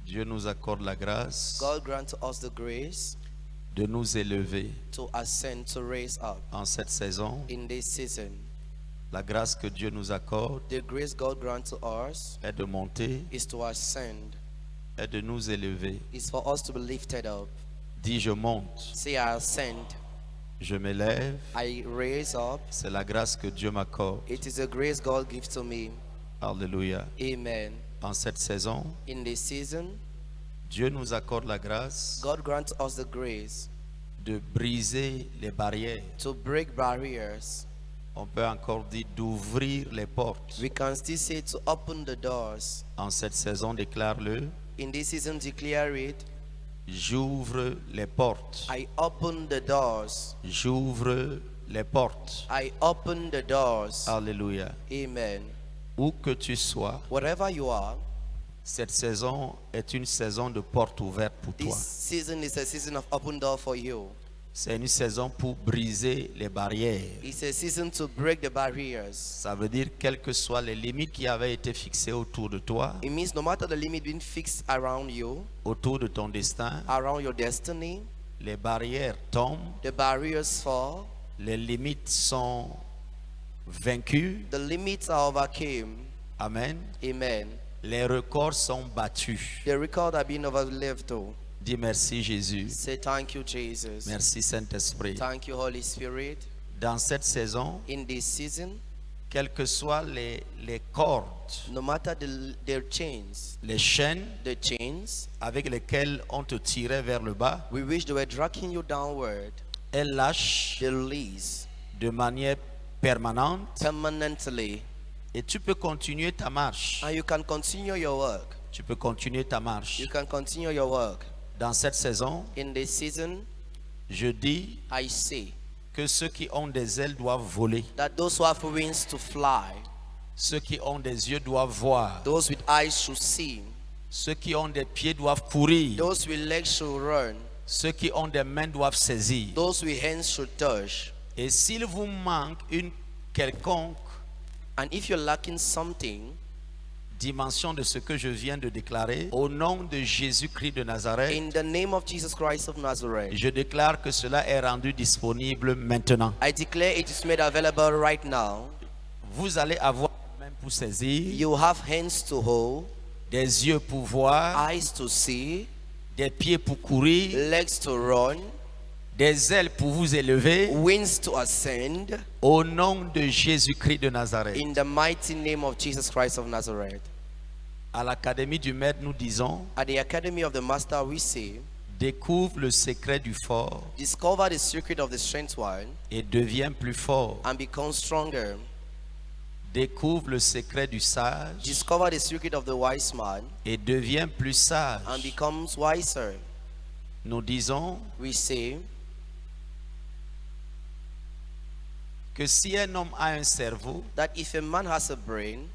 Dieu nous accorde la grâce God grant us the grace de nous élever to ascend, to raise up en cette saison. in this season. La grâce que Dieu nous accorde The grace God grants to us est de monter, is to ascend, est de nous élever. is for us to be lifted up. Dis, je monte, Say, I ascend, je m'élève. I raise up. C'est la grâce que Dieu m'accorde. It is a grace God gives to me. Alléluia. Amen. En cette saison, In this season, Dieu nous accorde la grâce God grants us the grace de briser les barrières. to break barriers. On peut encore dire d'ouvrir les portes. We can still say to open the doors. En cette saison, déclare-le. In this season, declare it. J'ouvre les portes. I open the doors. J'ouvre les portes. I open the doors. Alléluia. Amen. Où que tu sois, Wherever you are, cette saison est une saison de portes ouvertes pour this toi. season is a season of open door for you. C'est une saison pour briser les barrières. It's a season to break the barriers. Ça veut dire quelles que soient les limites qui avaient été fixées autour de toi, It means no matter the limit being fixed around you, autour de ton destin, around your destiny, les barrières tombent, the barriers fall, les limites sont vaincues. the limits are overcame. Amen. Amen. Les records sont battus. The record are being overlived though. Dis merci Jésus. Say thank you, Jesus. Merci Saint-Esprit. Thank you, Holy Spirit. Dans cette saison, In this season, quelles que soient les cordes, no matter their chains, les chaînes the chains, avec lesquelles on te tirait vers le bas, we wish they were dragging you downward, elles lâchent they release de manière permanente permanently. et tu peux continuer ta marche. And you can continue your work. Tu peux continuer ta marche. You can continue your work. Dans cette saison, In this season, je dis I say que ceux qui ont des ailes doivent voler. that those who have wings to fly, Ceux qui ont des yeux doivent voir. those with eyes should see, Ceux qui ont des pieds doivent courir. those with legs should run, Ceux qui ont des mains doivent saisir. those with hands should touch. Et s'il vous manque une quelconque And if you're lacking something, dimension de ce que je viens de déclarer, au nom de Jésus-Christ de Nazareth, in the name of Jesus Christ of Nazareth, je déclare que cela est rendu disponible maintenant. I declare it is made available right now. Vous allez avoir des mains pour saisir, You have hands to hold, des yeux pour voir, eyes to see, des pieds pour courir, legs to run, des ailes pour vous élever, wings to ascend, au nom de Jésus-Christ de Nazareth. in the mighty name of Jesus Christ of Nazareth. À l'Académie du Maître, nous disons, At the Academy of the Master, we say, découvre le secret du fort discover the secret of the strength one et deviens plus fort. and become stronger. Découvre le secret du sage Discover the secret of the wise man et deviens plus sage. and becomes wiser. Nous disons We say que si un homme a un cerveau, that if a man has a brain,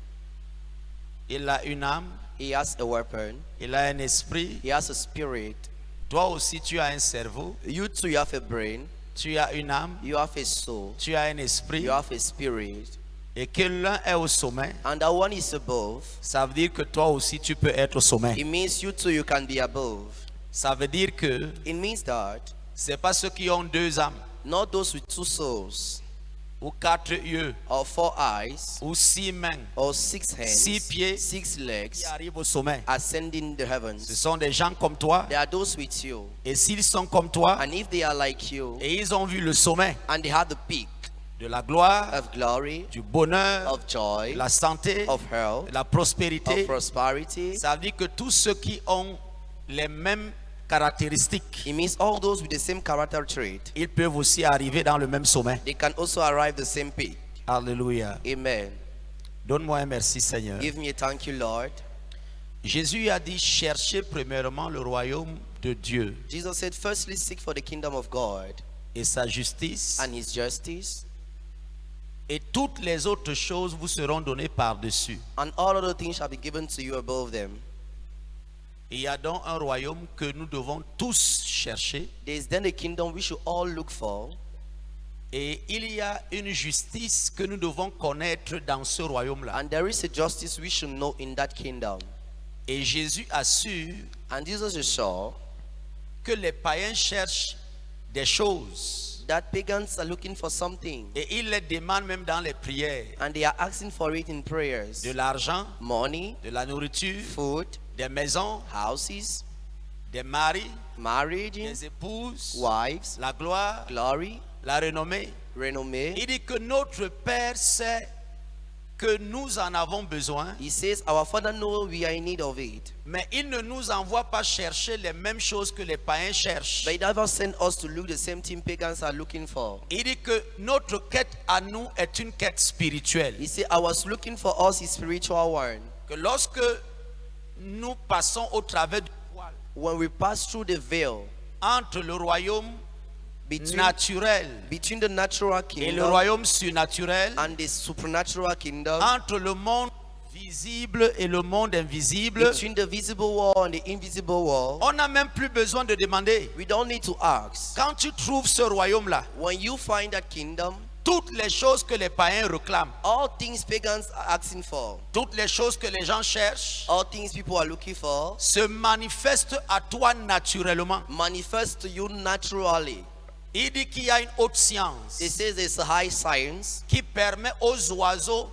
il a une âme, he has a weapon, il a un esprit, he has a spirit. toi aussi tu as un cerveau, You too, you have a brain, tu as une âme, you have a soul, tu as un esprit, you have a spirit, et que l'un est au sommet, and that one is above. ça veut dire que toi aussi tu peux être au sommet. It means you too, you can be above. Ça veut dire que It means that c'est pas ceux qui ont deux âmes, not those with two souls, ou quatre yeux, or four eyes, ou six mains, or six hands, Six pieds, six legs, qui arrivent au sommet. ascending the Ce heavens. sont des gens comme toi, They are those with you. et s'ils sont comme toi, And if they are like you, et ils ont vu le sommet and they have the peak de la gloire, of glory, du bonheur, of joy, de la santé, of health, de la of prospérité, prosperity, ça veut dire que tous ceux qui ont les mêmes caractéristiques, it means all those with the same character trait, ils peuvent aussi arriver dans le même sommet. they can also arrive the same peak. Alléluia. Amen. Donne-moi un merci, Seigneur. Give me a thank you, Lord. Jésus a dit, cherchez premièrement le royaume de Dieu Jesus said, firstly seek for the kingdom of God et sa justice, and his justice, et toutes les autres choses vous seront données par-dessus. and all other things shall be given to you above them. Il y a donc un royaume que nous devons tous chercher, There is then a kingdom we should all look for, et il y a une justice que nous devons connaître dans ce royaume-là. and there is a justice we should know in that kingdom. Et Jésus assure And Jesus is sure que les païens cherchent des choses. that pagans are looking for something. Et il les demande même dans les prières. And they are asking for it in prayers. De l'argent, Money, de la nourriture, food, des maisons, houses, des maris, marriage, des épouses, wives, la gloire, glory, la renommée. renommée. Il dit que notre Père sait que nous en avons besoin, He says, our Father knows we are in need of it. mais il ne nous envoie pas chercher les mêmes choses que les païens cherchent. But He never sent us to look the same thing pagans are looking for. Il dit que notre quête à nous est une quête spirituelle. He said, I was looking for us is spiritual one. Que lorsque nous passons au travers du voile When we pass through the veil entre le royaume between naturel the natural et le kingdom royaume surnaturel, and the supernatural kingdom, entre le monde visible et le monde invisible, between the visible world and the invisible world, on n'a même plus besoin de demander. we don't need to ask. Quand tu trouves ce royaume-là, When you find that kingdom, toutes les choses que les païens réclament, all things pagans are asking for, toutes les choses que les gens cherchent, all things people are looking for, se manifestent à toi naturellement. manifest to you naturally. Il dit qu'il y a une haute science It says there's a high science qui permet aux oiseaux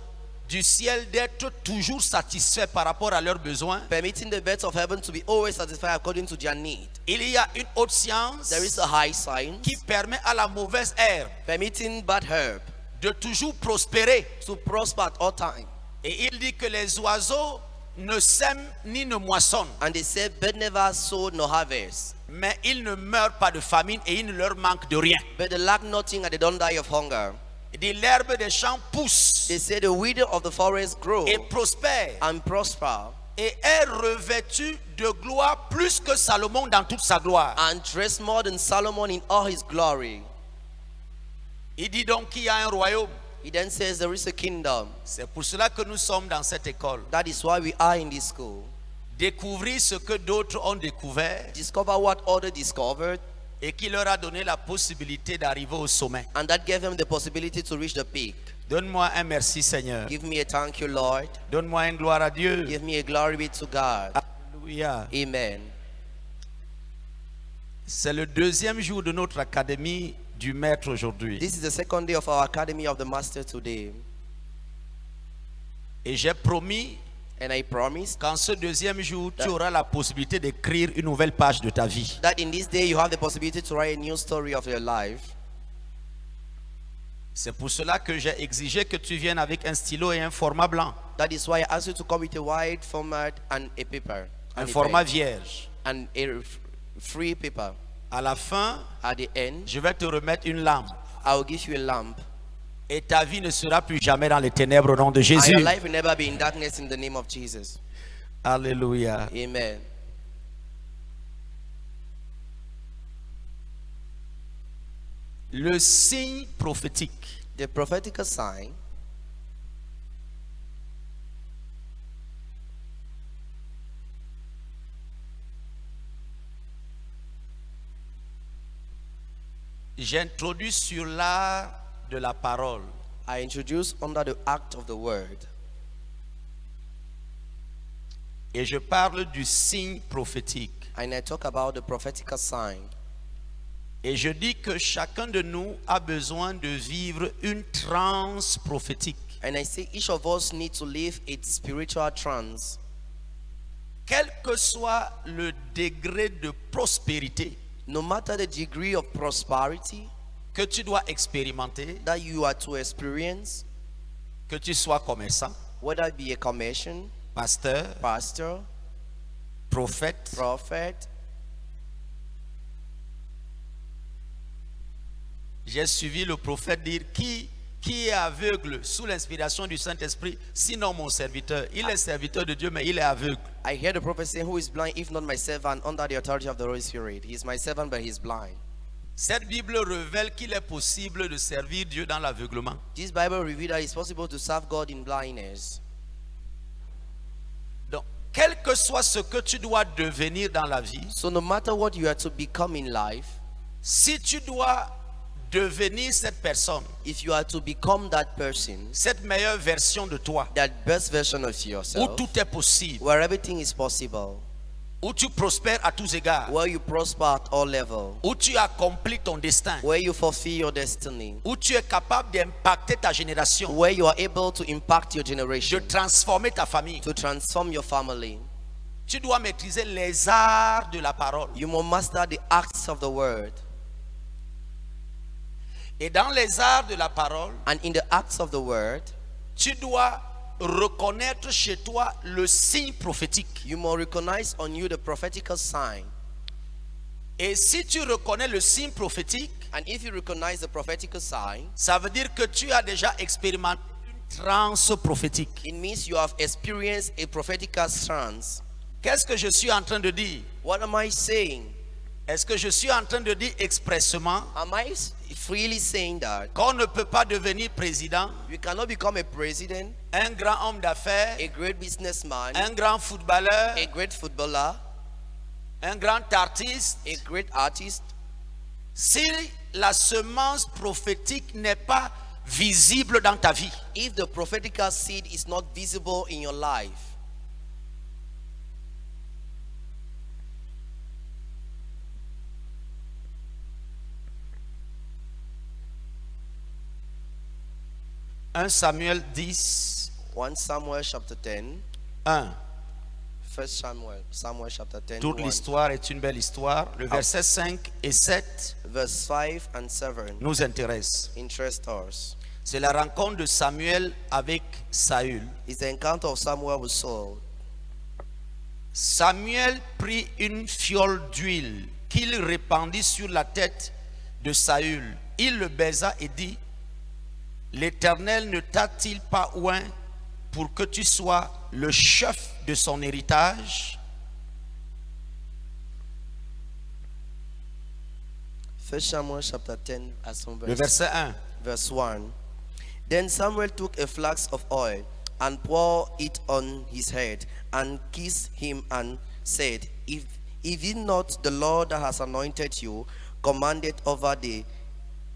du ciel d'être toujours satisfaits par rapport à leurs besoins. permitting the birds of heaven to be always satisfied according to their need. Il y a une haute science There is a high science qui permet à la mauvaise herbe permitting bad herb de toujours prospérer. to prosper at all time. Et il dit que les oiseaux ne sèment ni ne moissonnent, And they say bird never sow nor harvest, mais ils ne meurent pas de famine et il ne leur manque de rien. but they lack nothing and they don't die of hunger. Il dit l'herbe des champs pousse They say the widow of the forest grow et prospère and prosper et est revêtue de gloire plus que Salomon dans toute sa gloire. and dress more than Solomon in all his glory. Il dit donc qu'il y a un royaume. He then says there is a kingdom. C'est pour cela que nous sommes dans cette école. That is why we are in this school. Découvrir ce que d'autres ont découvert Discover what others discovered, et qui leur a donné la possibilité d'arriver au sommet. and that gave them the possibility to reach the peak. Donne-moi un merci Seigneur. Give me a thank you, Lord. Donne-moi une gloire à Dieu. Give me a glory be to God. Alléluia. Amen. C'est le deuxième jour de notre académie du maître aujourd'hui. This is the second day of our Academy of the Master today. Et j'ai promis And I promise qu'en ce deuxième jour, tu auras la possibilité d'écrire une nouvelle page de ta vie. that in this day you have the possibility to write a new story of your life. C'est pour cela que j'ai exigé que tu viennes avec un stylo et un format blanc, That is why I asked you to come with a white format and a paper. un And a format pen, vierge. and a free paper. À la fin, At the end, je vais te remettre une lampe I will give you a lamp. et ta vie ne sera plus jamais dans les ténèbres au nom de And Jésus. your life will never be in darkness in the name of Jesus. Alléluia. Amen. Le signe prophétique. The prophetical sign J'introduis sur l'art de la parole. I introduce under the act of the word. Et je parle du signe prophétique. And I talk about the prophetical sign. Et je dis que chacun de nous a besoin de vivre une transe prophétique. And I say each of us needs to live a spiritual trance. Quel que soit le degré de prospérité No matter the degree of prosperity que tu dois expérimenter, that you are to experience, que tu sois commerçant, whether it be a commission, pasteur, pastor, prophète, prophet. j'ai suivi le prophète dire qui est aveugle sous l'inspiration du Saint-Esprit, sinon mon serviteur. Il est serviteur de Dieu, mais il est aveugle. I hear the prophet saying, who is blind if not my servant under the authority of the Holy Spirit? He is my servant but he is blind. Cette Bible révèle qu'il est possible de servir Dieu dans l'aveuglement. This Bible reveals that it's possible to serve God in blindness. Donc, quel que soit ce que tu dois devenir dans la vie, So no matter what you are to become in life, si tu dois devenir cette personne, if you are to become that person, cette meilleure version de toi, that best version of où yourself, tout est possible, where everything is possible, où tu prospères à tous égards, where you prosper at all levels, où tu accomplis ton destin, where you fulfill your destiny, où tu es capable d'impacter ta génération, where you are able to impact your de generation, transformer ta famille. to transform your family. Tu dois maîtriser les arts de la parole. You must master the acts of the word. Et dans les arts de la parole, And in the acts of the word, tu dois reconnaître chez toi le signe prophétique. you must recognize on you the prophetical sign. Et si tu reconnais le signe prophétique, And if you recognize the prophetical sign, ça veut dire que tu as déjà expérimenté une transe prophétique. it means you have experienced a prophetical trance. Qu'est-ce que je suis en train de dire? What am I saying? Est-ce que je suis en train de dire expressément Am I freely saying that qu'on ne peut pas devenir président, you cannot become a president, un grand homme d'affaires, a great businessman, un grand footballeur, a great footballer, un grand artiste, a great artist, si la semence prophétique n'est pas visible dans ta vie? if the prophetical seed is not visible in your life? Un Samuel 10, 1 Samuel chapter 10, 1. 1 Samuel chapter 10, Toute 1, l'histoire est une belle histoire. Le verset 5 et 7 verse 5 and 7 nous intéresse. interest us. C'est la rencontre de Samuel avec Saül. It's the encounter of Samuel with Saul. Samuel prit une fiole d'huile qu'il répandit sur la tête de Saül. Il le baisa et dit: L'Éternel ne t'a-t-il pas oint pour que tu sois le chef de son héritage? 1 Samuel chapter 10 as from Le verset 1. verse 1. Then Samuel took a flask of oil and poured it on his head and kissed him and said, If it not the Lord that has anointed you, commanded over the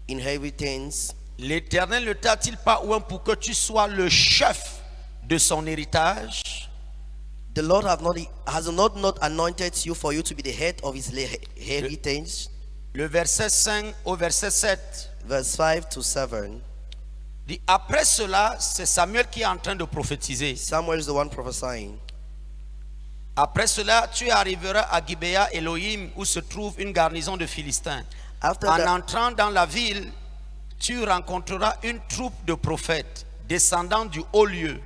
inheritance, L'Éternel ne t'a-t-il pas oint pour que tu sois le chef de son héritage? the Lord has not anointed you for you to be the head of his heritage. Le verset 5 au verset 7 Verse 5 to 7. dit: Après cela, c'est Samuel qui est en train de prophétiser. Samuel is the one prophesying. Après cela, tu arriveras à Gibea Elohim, où se trouve une garnison de Philistins. After En that, entrant dans la ville, tu rencontreras une troupe de prophètes descendant du haut lieu,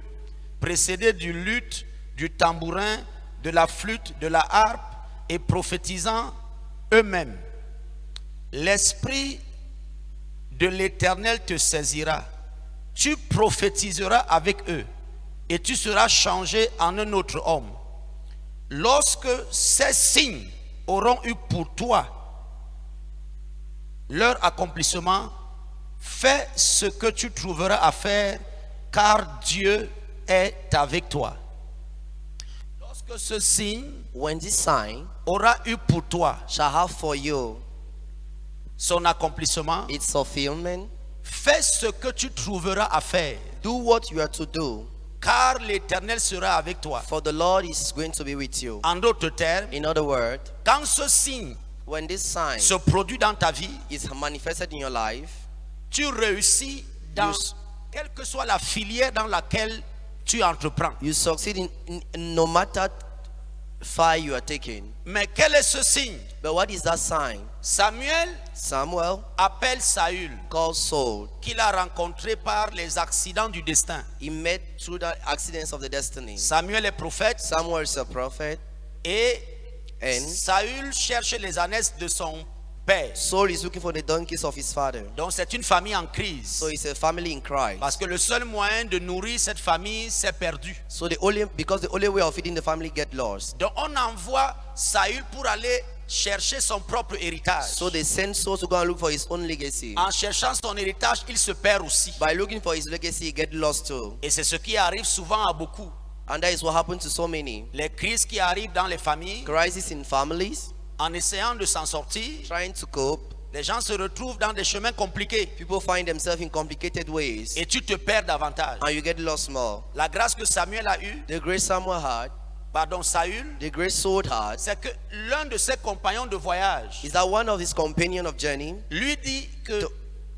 précédés du luth, du tambourin, de la flûte, de la harpe, et prophétisant eux-mêmes. L'esprit de l'Éternel te saisira. Tu prophétiseras avec eux, et tu seras changé en un autre homme. Lorsque ces signes auront eu pour toi leur accomplissement, fais ce que tu trouveras à faire, car Dieu est avec toi. Lorsque ce signe when this sign aura eu pour toi shall have for you son accomplissement, its fulfillment, fais ce que tu trouveras à faire, do what you are to do, car l'Éternel sera avec toi. for the Lord is going to be with you. En d'autres termes, In other words, quand ce signe when this sign se produit dans ta vie, is manifested in your life, tu réussis dans quelle que soit la filière dans laquelle tu entreprends. you succeed in no matter far you are taking. Mais quel est ce signe? But what is that sign? Samuel Samuel appelle Saül, called Saul. qu'il a rencontré par les accidents du destin. He met through the accidents of the destiny. Samuel est prophète Samuel is a prophet, et and Saül cherche les ânesses de son père. Saul is looking for the donkeys of his father. Donc c'est une famille en crise. So it's a family in Christ. Parce que le seul moyen de nourrir cette famille s'est perdu. So because the only way of feeding the family get lost. Donc on envoie Saül pour aller chercher son propre héritage. So they send Saul to go and look for his own legacy. En cherchant son héritage, il se perd aussi. By looking for his legacy, he get lost too. Et c'est ce qui arrive souvent à beaucoup. And that is what happened to so many. Les crises qui arrivent dans les familles, Crisis in families, en essayant de s'en sortir, trying to cope. Les gens se retrouvent dans des chemins compliqués People find themselves in complicated ways, et tu te perds davantage. and you get lost more. La grâce que Samuel a eue, The great Samuel had, Saül, the great Saul had, c'est que l'un de ses compagnons de voyage is that one of his companions of journey lui dit que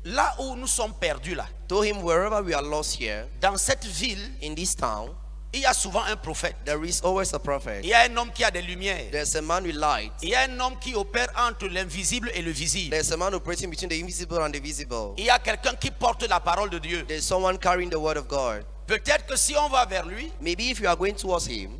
là où nous sommes perdus là, told him, wherever we are lost here, dans cette ville, in this town, il y a souvent un prophète. there is always a prophet. Il y a un homme qui a des lumières. There's a man with light. Il y a un homme qui opère entre l'invisible et le visible. There's a man operating between the invisible and the visible. Il y a quelqu'un qui porte la parole de Dieu. There's someone carrying the word of God. Peut-être que si on va vers lui, Maybe if you are going towards him,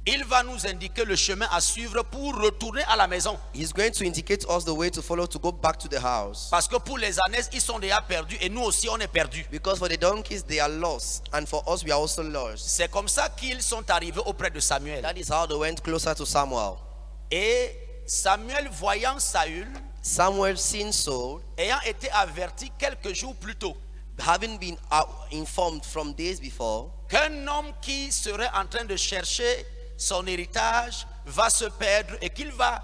il va nous indiquer le chemin à suivre pour retourner à la maison. he's going to indicate us the way to follow to go back to the house. Parce que pour les ânes, ils sont déjà perdus et nous aussi on est perdus. Because for the donkeys, they are lost, and for us, we are also lost. C'est comme ça qu'ils sont arrivés auprès de Samuel. That is how they went closer to Samuel. Et Samuel, voyant Saül, Samuel seen Saul, ayant été averti quelques jours plus tôt having been informed from days before qu'un homme qui serait en train de chercher son héritage va se perdre et qu'il va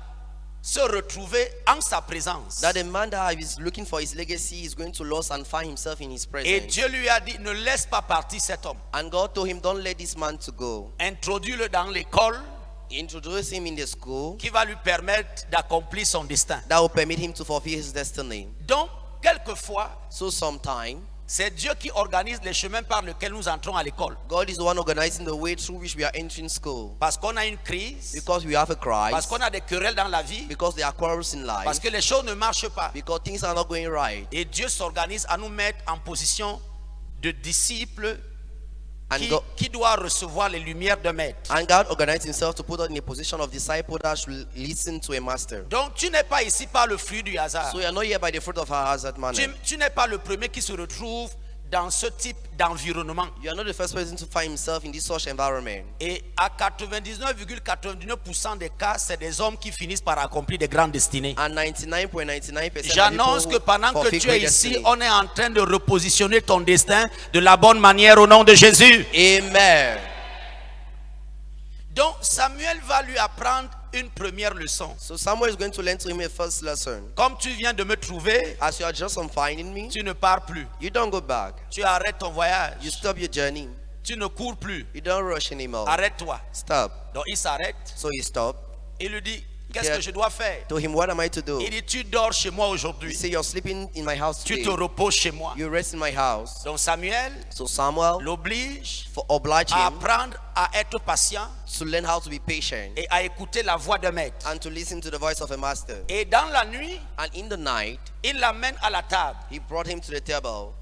se retrouver en sa présence. that the man that is looking for his legacy is going to lose and find himself in his Et presence. Dieu lui a dit, ne laisse pas partir cet homme. And God told him, don't let this man to go. Introduis-le dans l'école Introduce him in the school qui va lui permettre d'accomplir son destin. that will permit him to fulfill his destiny. Donc, quelquefois, So sometime, c'est Dieu qui organise les chemins par lesquels nous entrons à l'école. God is the one organizing the way through which we are entering school. Parce qu'on a une crise, Because we have a parce Christ, qu'on a des querelles dans la vie, because there are quarrels in parce life, que les choses ne marchent pas. because things are not going right. Et Dieu s'organise à nous mettre en position de disciples qui doit recevoir les lumières de maître. And God organized himself to put us in a position of disciple that should listen to a master. Donc tu n'es pas ici par le fruit du hasard. So you are not here by the fruit of our hazard manner. Tu n'es pas le premier qui se retrouve dans ce type d'environnement. You are not the first person to find himself in this such environment. Et à 99,99% des cas, c'est des hommes qui finissent par accomplir des grandes destinées. And 99.99% J'annonce que pendant que fulfill tu es great ici, destiny. on est en train de repositionner ton destin de la bonne manière au nom de Jésus. Amen. Donc Samuel va lui apprendre une première leçon. So Samuel is going to learn to him a first lesson. Comme tu viens de me trouver, As you are just on finding me, tu ne pars plus. you don't go back. Tu arrêtes ton voyage. You stop your journey. Tu ne cours plus. You don't rush anymore. Arrête-toi. Stop. Donc il s'arrête. So you stop. Il lui dit, qu'est-ce Yeah. que je dois faire? To him, what am I to do? Il dit, tu dors chez moi You aujourd'hui. say you're sleeping in my house Tu today. te reposes chez moi. You rest in my house. Donc Samuel So Samuel l'oblige for oblige à him apprendre à être patient to learn how to be patient et à écouter la voix de maître. and to listen to the voice of a master. Et dans la nuit, And in the night, il l'amène à la table. he brought him to the table.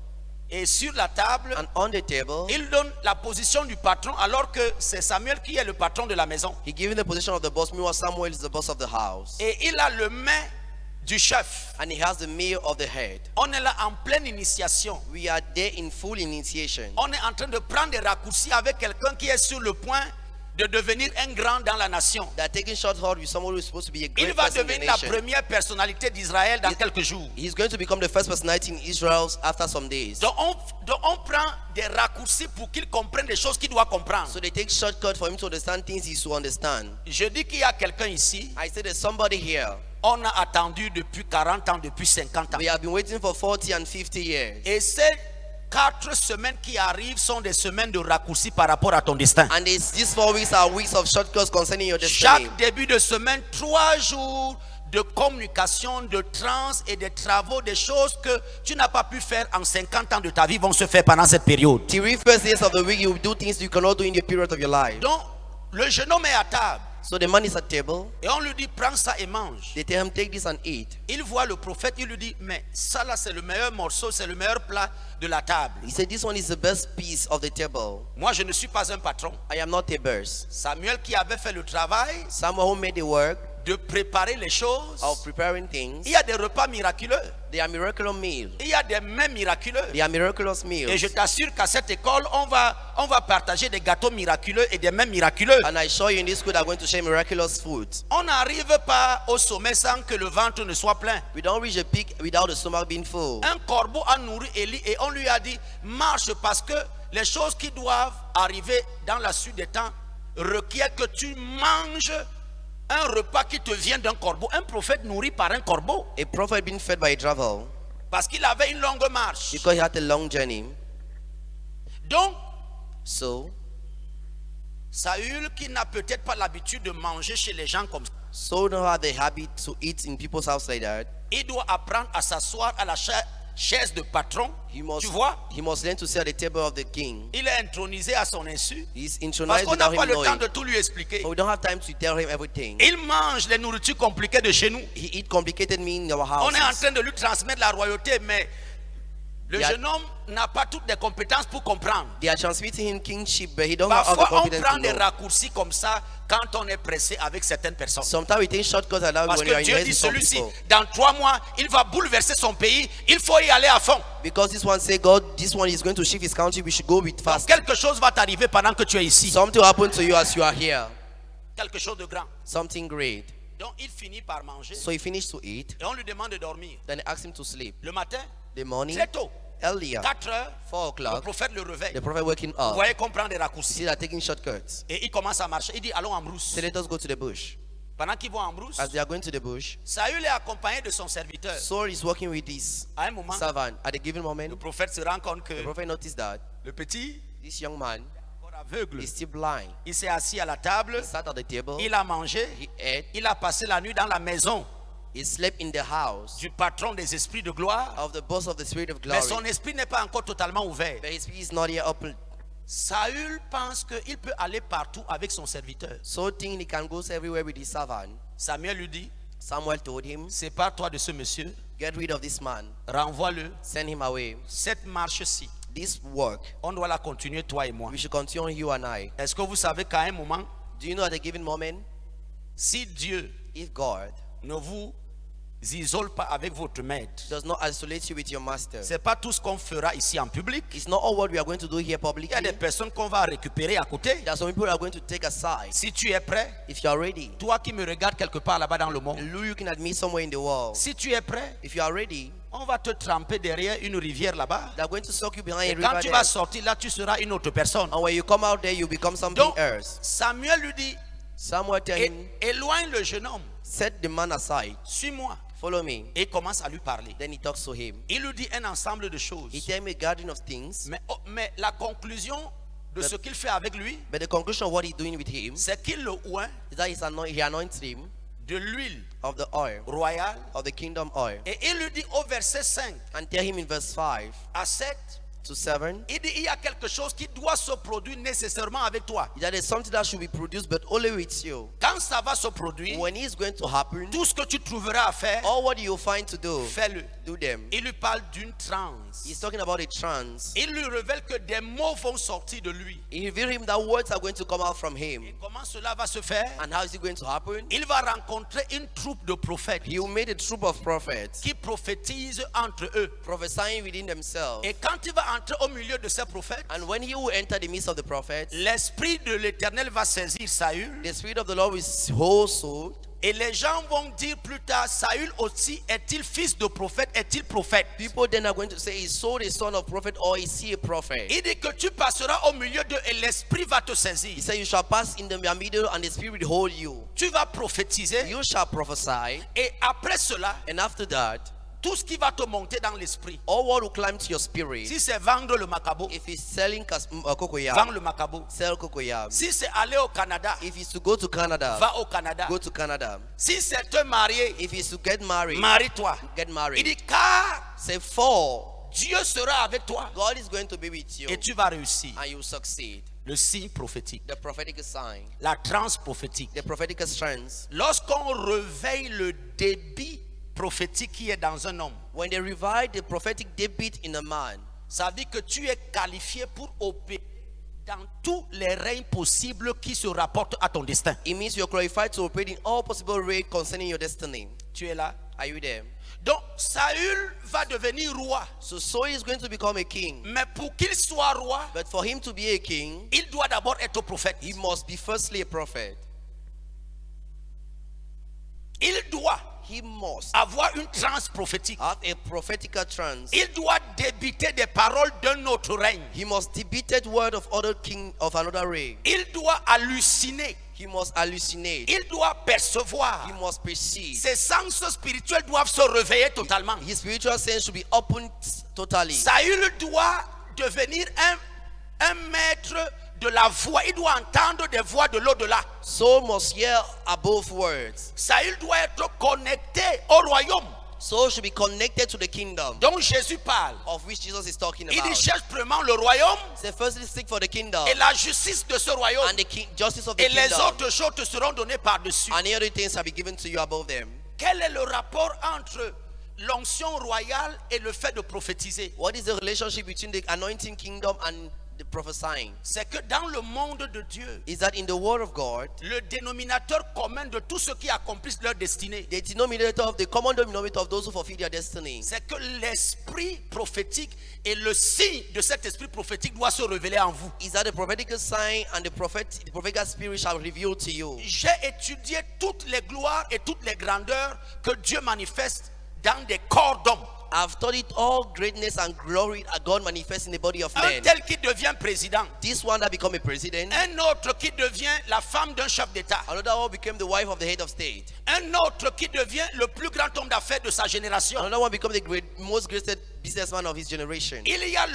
Et sur la table, And on the table, il donne la position du patron alors que c'est Samuel qui est le patron de la maison. he gave him the position of the boss. Meanwhile, Samuel is the boss of the house. Et il a le main du chef. And he has the meal of the head. On est là en pleine initiation. We are there in full initiation. On est en train de prendre des raccourcis avec quelqu'un qui est sur le point de devenir un grand dans la nation. They are taking short hold with someone who is supposed to be a Il great va person in the devenir la nation. première personnalité d'Israël dans quelques jours. He's going to become the first personality in Israel after some days. Donc on prend des raccourcis pour qu'il comprenne des choses qu'il doit comprendre. So they take shortcut for him to understand things he should understand. Je dis qu'il y a quelqu'un ici, I say there's somebody here. on a attendu depuis 40 ans, depuis 50 ans. We have been waiting for 40 and 50 years. Et ces 4 semaines qui arrivent sont des semaines de raccourcis par rapport à ton destin. And these 4 weeks are weeks of shortcuts concerning your destiny. Chaque début de semaine, 3 jours de communication, de trans et de travaux, des choses que tu n'as pas pu faire en 50 ans de ta vie vont se faire pendant cette période. 3 first days of the week, you do things you cannot do in the period of your life. Donc, le jeune homme est à table So the man is at table. et on lui dit prends ça et mange. They tell him, take this and eat. Il voit le prophète, il lui dit mais ça là c'est le meilleur morceau, c'est le meilleur plat de la table. He said, this one is the best piece of the table. Moi je ne suis pas un patron. I am not a boss. Samuel qui avait fait le travail Someone who made the work de préparer les choses. of preparing things. Il y a des repas miraculeux. They are miraculous meals. Il y a des mets miraculeux. They are miraculous Et meals. je t'assure qu'à cette école, on va partager des gâteaux miraculeux et des mets miraculeux. And I assure you in this school they are going to share miraculous food. On n'arrive pas au sommet sans que le ventre ne soit plein. We don't reach a peak without the stomach being full. Un corbeau a nourri Élie et on lui a dit marche parce que les choses qui doivent arriver dans la suite des temps requièrent que tu manges un repas qui te vient d'un corbeau. Un prophète nourri par un corbeau. A prophet being fed by a travel Parce qu'il avait une longue marche. because he had a long journey. Donc, So Saül, qui n'a peut-être pas l'habitude de manger chez les gens comme ça, Saul don't have the habit to eat in people's house like that. il doit apprendre à s'asseoir à la chaise de patron. He must, Tu vois, he must learn to sit at the table of the king. il est intronisé à son insu. He's Parce intronised qu'on n'a without pas him le temps knowing. de tout lui expliquer. But we don't have time to tell him everything. Il mange les nourritures compliquées de chez nous. He eat complicated meal in our On est en house. train de lui transmettre la royauté, mais le Yeah. jeune homme n'a pas toutes les compétences pour comprendre. They are transmitting him kingship, but he don't have all the Parfois, on confidence prend to des know. raccourcis comme ça quand on est pressé avec certaines personnes. Sometimes we take shortcuts like that Parce when we are que in Dieu race dit with some celui-ci, people. dans 3 mois, il va bouleverser son pays. Il faut y aller à fond. Because this one say God, this one is going to shift his country. We should go with Donc, fast. quelque chose va t'arriver pendant que tu es ici. Something will happen to you as you are here. Quelque chose de grand. Something great. Donc, il finit par manger So he finished to eat. et on lui demande de dormir. Then they asked him to sleep. Le matin, The morning, très tôt, earlier, 4 heures, 4 le o'clock, prophète le réveille. the prophet waking Vous up. voyez qu'on prend des See, raccourcis. they're taking shortcuts. Et il commence à marcher. Il dit, allons en brousse. So let us go to the bush. Pendant qu'ils vont en brousse, As they are going to the bush, Saül est accompagné de son serviteur. Saul is working with his À un moment, servant. At a given le moment, prophète se rend compte que the prophet noticed that le petit, this young man encore aveugle, is still blind. il s'est assis à la table, He sat at the table, il a mangé, he ate, il a passé la nuit dans la maison he slept in the house du patron des esprits de gloire. of the boss of the spirit of Mais glory. son esprit n'est pas encore totalement ouvert. But his spirit is not yet open. Saül pense qu'il peut aller partout avec son serviteur. So think he can go everywhere with his servant. Samuel lui dit, Samuel told him, sépare-toi de ce monsieur, get rid of this man, renvoie-le. send him away. Cette marche-ci, This work, on doit la continuer, toi et moi. we should continue, you and I. Est-ce que vous savez qu'à un moment, Do you know at a given moment, si Dieu if God ne vous isole pas avec votre maître, does not isolate you with your master, c'est pas tout ce qu'on fera ici en public. it's not all what we are going to do here Il y a publicly. des personnes qu'on va récupérer à côté. There are some people who are going to take aside. Si tu es prêt, If you are ready, toi qui me regardes quelque part là-bas dans le monde, you looking at me somewhere in the world. si tu es prêt, If you are ready, on va te tremper derrière une rivière là-bas. they are going to suck you behind Et a quand river tu there. vas sortir là, tu seras une autre personne. And when you come out there, you become something Donc, else. Samuel lui dit, Samuel tell him, éloigne le jeune homme, set the man aside, suis-moi. follow me. Et il commence à lui parler. Then he talks to him. Il lui dit un ensemble de He choses. tell me a garden of things, Mais la conclusion de ce qu'il fait avec lui, but the conclusion of what he's doing with him c'est qu'il le oint is that he anoints him de l'huile of the oil, royale. of the kingdom oil. Et il lui dit au verset 5 And tell him in verse 5 à 7, to 7 il dit il y a quelque chose qui doit se produire nécessairement avec toi. that is something that should be produced, but only with you. Quand ça va se produire, When it's going to happen, tout ce que tu trouveras à faire, all what you'll find to do, fais-le. do them. Il lui parle d'une transe. He's talking about a trance. Il lui révèle que des mots vont sortir de lui. He revealed him that words are going to come out from him. Et comment cela va se faire? And how is it going to happen? Il va rencontrer une troupe de prophètes He made a troop of prophets qui prophétisent entre eux. prophesying within themselves. Et quand il va entrer au milieu de ces prophètes, And when he will enter the midst of the prophets, l'esprit de l'Éternel va saisir Saül. the spirit of the Lord will hold so. Et les gens vont dire plus tard, Saül aussi est-il fils de prophète, est-il prophète? People then are going to say, is Saul the son of prophet or is he a prophet? Il dit que tu passeras au milieu d'eux et l'esprit va te saisir. He said, you shall pass in the middle and the spirit will hold you. Tu vas prophétiser You shall prophesy. et après cela, And after that, tout ce qui va te monter dans l'esprit. all what will climb to your spirit. Si c'est vendre le macabo, If he's selling vends cocoyam, le macabo. sell cocoyam. Si c'est aller au Canada, If he's to go to Canada, va au Canada. go to Canada. Si c'est te marier, If he's to get married, marie-toi. get Il married. dit car Say, for Dieu sera avec toi God is going to be with you et tu vas réussir. and you will succeed. Le signe prophétique, The prophetic sign, la transe prophétique. the prophetic strength. Lorsqu'on réveille le débit prophétique qui est dans un homme, When they revive the prophetic debit in a man, ça veut dire que tu es qualifié pour opérer dans tous les règnes possibles qui se rapportent à ton destin. it means you're qualified to operate in all possible ways concerning your destiny. Tu es là. Are you there? Donc Saül va devenir roi. So Saul is going to become a king. Mais pour qu'il soit roi, But for him to be a king, il doit d'abord être prophète. he must be firstly a prophet. Il doit He must avoir une transe prophétique. have a prophetical trance. Il doit débiter des paroles d'un autre règne. He must debate word of other king of another reign. Il doit halluciner. He must hallucinate. Il doit percevoir. He must perceive. Ses sens spirituels doivent se réveiller totalement. His spiritual sense should be opened totally. Saül doit devenir un maître de la voix. Il doit entendre des voix de l'au-delà. Saul must hear above words. Saül doit être connecté au royaume Saul should be connected to the kingdom dont Jésus parle. of which Jesus is talking Il dit about. cherche premièrement le royaume Say firstly seek for the kingdom et la justice de ce royaume. and the justice of the Et les kingdom, autres choses te seront données par-dessus. and the other things shall be given to you above them. Quel est le rapport entre l'onction royale et le fait de prophétiser? What is the relationship between the anointing kingdom and the prophesying? C'est que dans le monde de Dieu, Is that in the word of God, le dénominateur commun de tous ceux qui accomplissent leur destinée, the denominator of the common denominator of those who fulfill their destiny, c'est que l'esprit prophétique et le signe de cet esprit prophétique doit se révéler en vous. is that the prophetical sign and the prophetical spirit shall reveal to you. J'ai étudié toutes les gloires et toutes les grandeurs que Dieu manifeste dans des corps d'hommes. I've studied all greatness and glory that God manifests in the body of Un men. tel qui devient président, This one that become a president, un autre qui devient la femme d'un chef d'État, another one became the wife of the head of state, un autre qui devient le plus grand homme d'affaires de sa génération. another one become the most greatest businessman of his generation. Il y a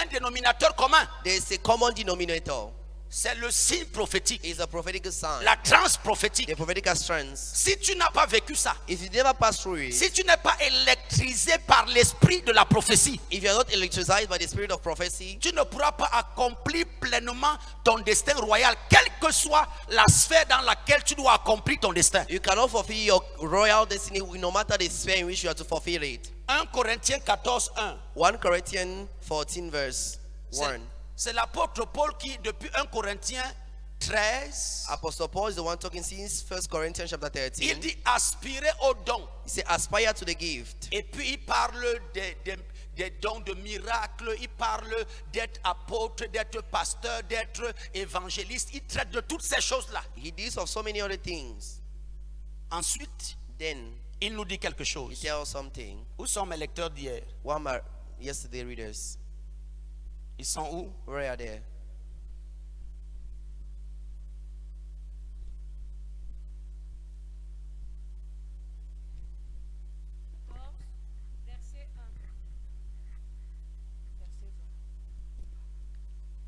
un dénominateur commun, There is a common denominator. c'est le signe prophétique, It's a prophetical sign, la transe prophétique. the prophetical strands. Si tu n'as pas vécu ça, If you never pass through it, si tu n'es pas électrisé par l'esprit de la prophétie, if you are not electricized by the spirit of prophecy, tu ne pourras pas accomplir pleinement ton destin royal, quelle que soit la sphère dans laquelle tu dois accomplir ton destin. you cannot fulfill your royal destiny no matter the sphere in which you are to fulfill it. 1 Corinthiens 14:1. 1 Corinthians 14 verse 1. C'est l'apôtre Paul qui, depuis 1 Corinthiens 13, Apostle Paul is the one talking since 1 Corinthians chapter il 13. dit aspirer au don. He said, aspire to the gift. Et puis il parle des dons de miracles, il parle d'être apôtre, d'être pasteur, d'être évangéliste. Il traite de toutes ces choses-là. He deals of so many other things. Ensuite, Then il nous dit quelque he chose. tells something. Où sont mes lecteurs d'hier? One of my yesterday readers, Ils sont où? where are they?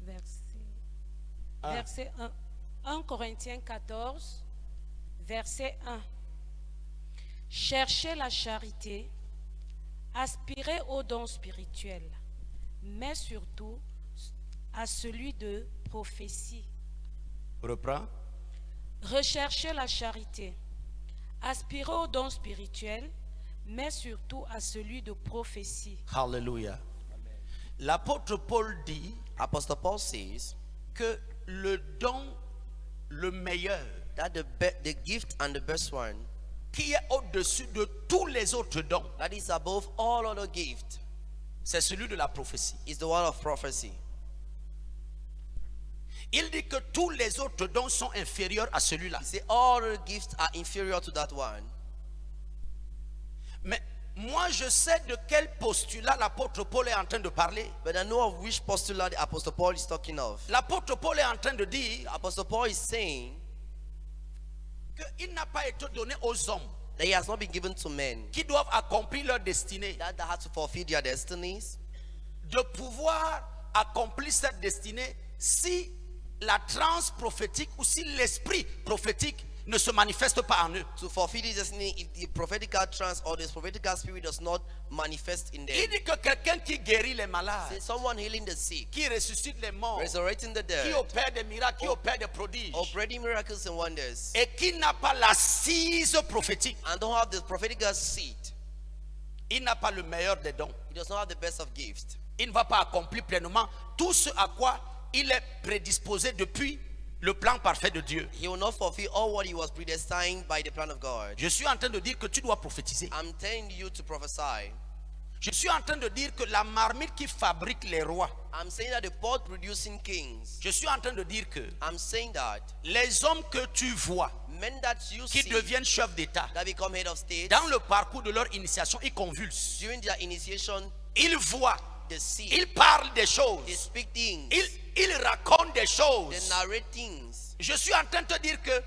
Verset 1. Verset 1. 1 Corinthiens 14, verset 1. Cherchez la charité, aspirez aux dons spirituels, mais surtout à celui de prophétie. Reprends. Recherchez la charité, aspirez aux dons spirituels, mais surtout à celui de prophétie. Alléluia. L'apôtre Paul dit Apostle Paul says que le don le meilleur, that the gift and the best one, qui est au-dessus de tous les autres dons, that is above all other gifts, c'est celui de la prophétie. is the one of prophecy. Il dit que tous les autres dons sont inférieurs à celui-là. He said all the gifts are inferior to that one. Mais moi, je sais de quel postulat l'apôtre Paul est en train de parler. But I know of which postulat the Apostle Paul is talking of. L'apôtre Paul est en train de dire Apostle Paul is saying qu'il n'a pas été donné aux hommes that he has not been given to men qui doivent accomplir leur destinée that have to fulfill their destinies, de pouvoir accomplir cette destinée si la transe prophétique ou si l'esprit prophétique ne se manifeste pas en eux. to fulfill this destiny if the prophetical trance or the prophetical spirit does not manifest in Il them. dit que quelqu'un qui guérit les Say malades, someone healing the sick, qui ressuscite les morts, resurrecting the qui dead, opère des miracles, qui opère des prodiges, operating miracles and wonders, et qui n'a pas l'assise prophétique, and don't have the prophetical seed, il n'a pas le meilleur des dons. he does not have the best of gifts. Il ne va pas accomplir pleinement tout ce à quoi il est prédisposé depuis le plan parfait de Dieu. He will not fulfill all what he was predestined by the plan of God. Je suis en train de dire que tu dois prophétiser. I'm telling you to prophesy. Je suis en train de dire que la marmite qui fabrique les rois, I'm saying that the pot producing kings. je suis en train de dire que I'm saying that les hommes que tu vois men that you qui see deviennent chefs d'État, that become head of state, dans le parcours de leur initiation, ils convulsent. during their initiation, Ils voient, they see, ils parlent des they choses, speak things, ils racontent des they choses. narrate things. Je suis en train de te dire que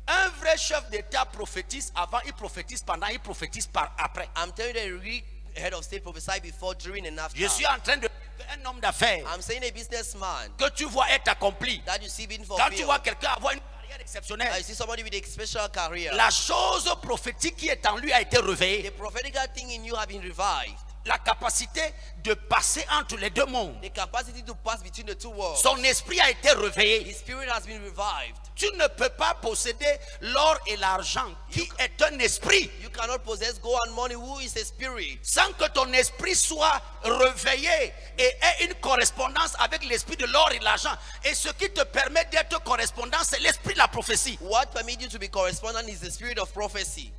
un vrai chef d'État prophétise avant, il prophétise pendant, il prophétise par après. I'm telling you that a real head of state prophesy before, during, and after. Je suis en train de dire qu'un homme d'affaires I'm saying a businessman que tu vois être accompli. that you see being Quand fulfilled. tu vois quelqu'un avoir une carrière exceptionnelle, You see somebody with a special career. la chose prophétique qui est en lui a été réveillée. The prophetical thing in you have been revived. La capacité de passer entre les deux mondes. The capacity to pass between the two worlds. Son esprit a été réveillé. His spirit has been revived. Tu ne peux pas posséder l'or et l'argent qui est un esprit You cannot possess gold and money, who is a spirit, sans que ton esprit soit réveillé et ait une correspondance avec l'esprit de l'or et de l'argent. Et ce qui te permet d'être correspondant, c'est l'esprit de la prophétie. What permits you to be correspondent is the spirit of prophecy.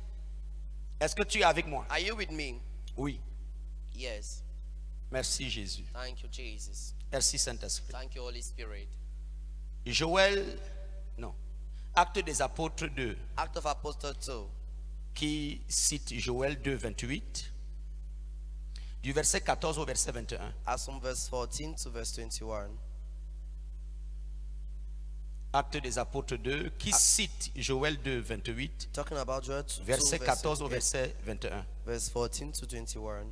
Est-ce que tu es avec moi? Are you with me? Oui. Yes. Merci Jésus. Thank you, Jesus. Merci Saint-Esprit. Thank you, Holy Spirit. Joël, non. Acte des apôtres 2, Act of Apostles 2. qui cite Joël 2, 28, du verset 14 au verset 21. As from verse 14 to verse 21. Acte des apôtres 2, qui cite Joël 2, 28, Talking about Joel 2, verset 14 au verse verset 21. 14 to 21.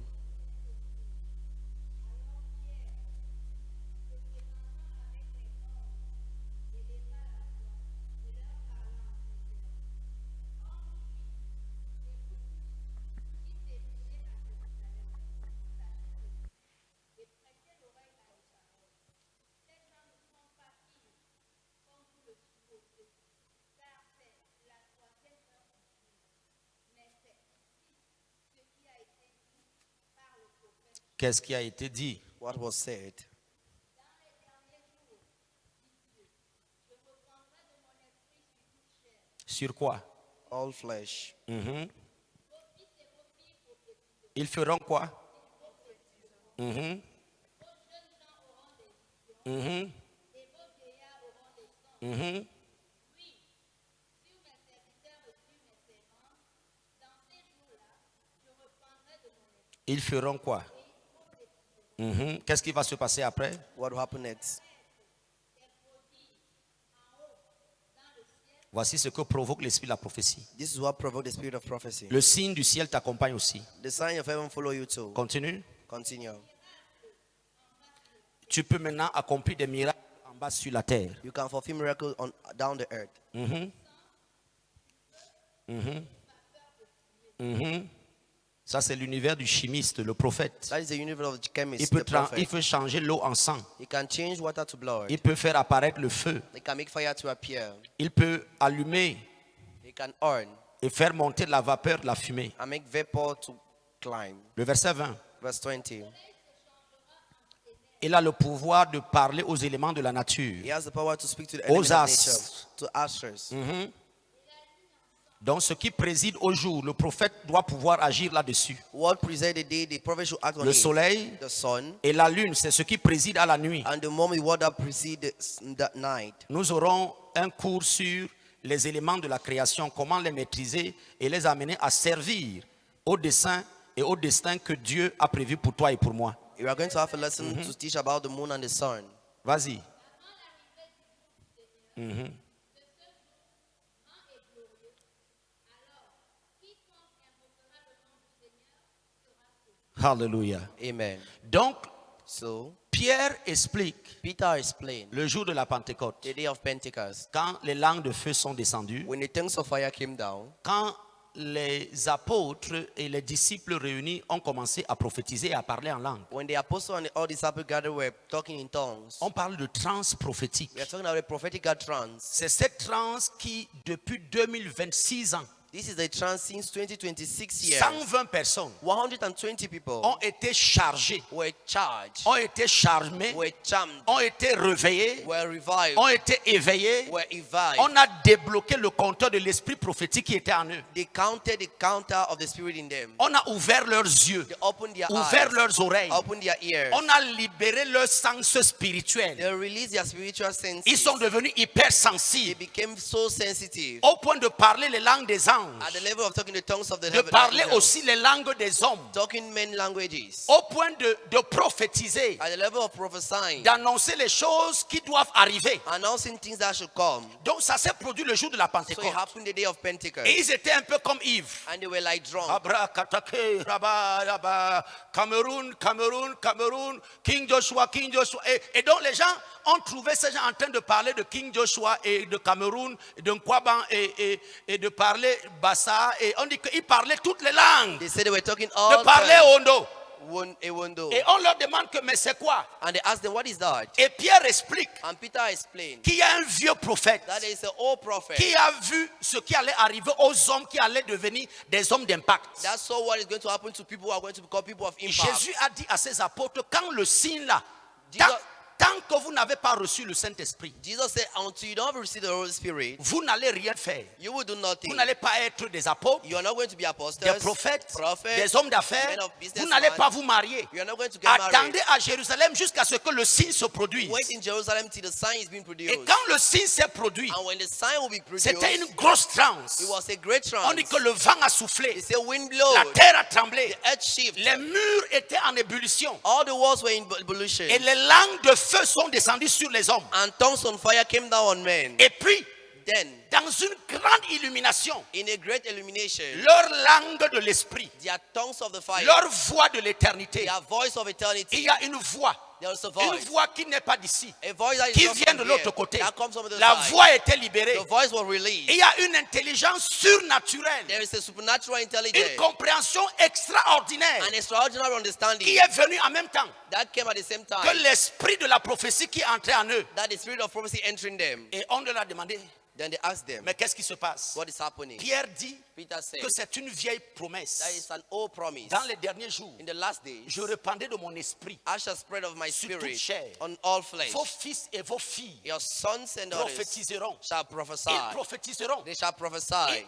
Qu'est-ce qui a été dit? What was said? Sur quoi? All flesh. Ils feront quoi? Ils feront quoi? Qu'est-ce qui va se passer après? What will happen next? Voici ce que provoque l'esprit de la prophétie. This is what provoked the spirit of prophecy. Le signe du ciel t'accompagne aussi. The sign of heaven follow you too. Continue. Continue. Tu peux maintenant accomplir des miracles en bas sur la terre. You can fulfill miracles on down the earth. Ça, c'est l'univers du chimiste, le prophète. That is the universe of the Il chemist, peut, the prophet. il peut changer l'eau en sang. He can change water to blood. Il peut faire apparaître le feu. He can make fire to appear. Il peut allumer He can earn et faire monter de la vapeur, de la fumée. and make vapor to climb. Le verset 20. Verse 20. Il a le pouvoir de parler aux éléments de la nature. He has the power to speak to the Aux elements of astres. nature, to ashes. Donc, ce qui préside au jour, le prophète doit pouvoir agir là-dessus. What preside the day, the prophet should act on Le it. soleil The sun. et la lune, c'est ce qui préside à la nuit. And the moment what that precede that night. Nous aurons un cours sur les éléments de la création, comment les maîtriser et les amener à servir au dessein et au destin que Dieu a prévu pour toi et pour moi. We are going to have a lesson to teach about the moon and the sun. Vas-y. Alléluia. Amen. Donc, So, Pierre explique Peter explained le jour de la Pentecôte, the day of Pentecost. quand les langues de feu sont descendues, When the tongues of fire came down, quand les apôtres et les disciples réunis ont commencé à prophétiser et à parler en langue. when the apostles and all disciples gathered were talking in tongues, On parle de transe prophétique. we are talking about a prophetical trance. C'est cette transe qui, depuis 2026 ans, This is a trance since 2026 years. 120 personnes 120 people ont été chargées, were charged, ont été charmées, were charmed, ont été réveillées, were revived, ont été éveillées. were revived. On a débloqué le compteur de l'esprit prophétique qui était en eux. They counted the counter of the spirit in them. On a ouvert leurs yeux, They opened their ouvert eyes, leurs oreilles. opened their ears. On a libéré leur sens spirituel. They released their spiritual senses. Ils sont devenus They hypersensibles became so sensitive au point de parler les langues des anges. anges, At the level of talking the tongues of the de heaven, parler aussi les langues des hommes, talking many languages. au point de prophétiser, At the level of prophesying, d'annoncer les choses qui doivent arriver. announcing things that should come. Donc ça s'est produit le jour de la So it Pentecôte. happened the day of Pentecost. Et ils étaient un peu comme ivres. And they were like drunk. Abrakatake, Rabba, Rabba, Cameroun, Cameroun, Cameroun, King Joshua, King Joshua. Et donc les gens ont trouvé ces gens en train de parler de King Joshua et de Cameroun, et de Nkwaban et de parler Bassa. Et on dit qu'ils parlaient toutes les langues. They said they were talking all De parler tongues. Ondo. Ewondo. Et on leur demande que mais c'est quoi? And they asked them, what is that? Et Pierre explique And Peter explained qu'il y a un vieux prophète that is an old prophet qui a vu ce qui allait arriver aux hommes qui allaient devenir des hommes d'impact. that saw what is going to happen to people who are going to become people of impact. Jésus a dit à ses apôtres, quand le signe là, Jesus- tant que vous n'avez pas reçu le Saint-Esprit, Jesus said, until you don't receive the Holy Spirit, vous n'allez rien faire. you will do nothing. Vous n'allez pas être des apôtres, You are not going to be apostles, des prophètes, prophets, des hommes d'affaires. men of Vous businessmen. n'allez pas vous marier. You are not going to get married. Attendez à Jérusalem jusqu'à ce que le signe se produise. Wait in Jerusalem till the sign is being produced. Et quand le signe s'est produit, And when the sign will be produced, c'était une grosse transe. it was a great On trance. dit que le vent a They soufflé, say wind blow, la terre a tremblé, the earth shift, les murs étaient en ébullition. all the walls were in ebullition, Et les langues de feu sont descendues sur les hommes. and tongues on fire came down on men. Et puis, Then, dans une grande illumination, in a great illumination, leur langue de l'esprit, their tongues of the fire, leur voix de l'éternité. their voice of Il eternity, y a une voix there is a Une voice, voix qui n'est pas d'ici, a voice that is qui not vient from de here, l'autre côté. that comes from the La side. voix était libérée. The voice was released. Il y a une intelligence surnaturelle, There is a supernatural une intelligence, compréhension extraordinaire an extraordinary understanding qui est venue en même temps that came at the same time, que l'esprit de la prophétie qui est entré en eux. that the spirit of prophecy entering them. Et on leur a demandé, Then they asked them, mais qu'est-ce qui se passe? what is happening? Pierre dit Peter said, que c'est une vieille that promesse. is an old promise. Dans les derniers jours, In the last days, je répandrai de mon esprit I shall spread of my sur toute spirit chair. on all flesh. Vos fils et vos filles Your sons and daughters prophétiseront. shall prophesy. Ils prophétiseront. They shall prophesy.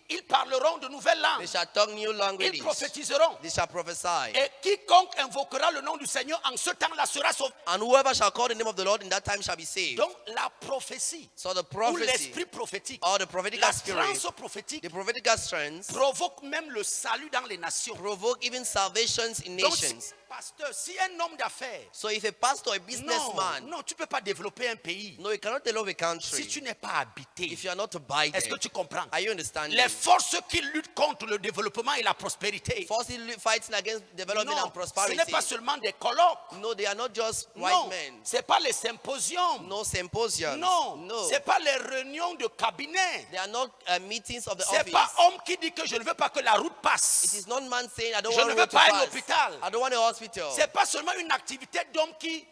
Ils parleront de nouvelles They langues. shall talk new Ils languages. prophétiseront. They shall prophesy. Et quiconque invoquera le nom du Seigneur en ce temps-là sera sauvé. And whoever shall call the name of the Lord in that time shall be saved. Donc la prophétie So the ou prophecy l'esprit prophétique, or the prophetic la spirit, transe prophétique the prophetic strength provoque même le salut dans les nations. provoke even salvations in Donc, si, nations. pasteur, si un homme d'affaires, So if a pastor, a businessman, non, tu ne peux pas développer un pays no, you cannot develop a si country tu n'es pas habité. if you are not abided. Est-ce que tu comprends? Are you understanding? Les forces qui luttent contre le développement et la prospérité, Forcefully fighting against development non, and ce prosperity. n'est pas seulement des colloques. No, they are not just white Non, men. ce n'est pas les symposiums. No symposiums. Non, No. ce n'est pas les réunions de cabinet. They are not meetings of the Ce n'est office. pas homme qui dit que je ne veux pas que la route It passe. is not man saying, I don't Je want ne a veux road to pas un pass. hôpital. I don't want a hospital. Ce n'est pas seulement une activité d'homme qui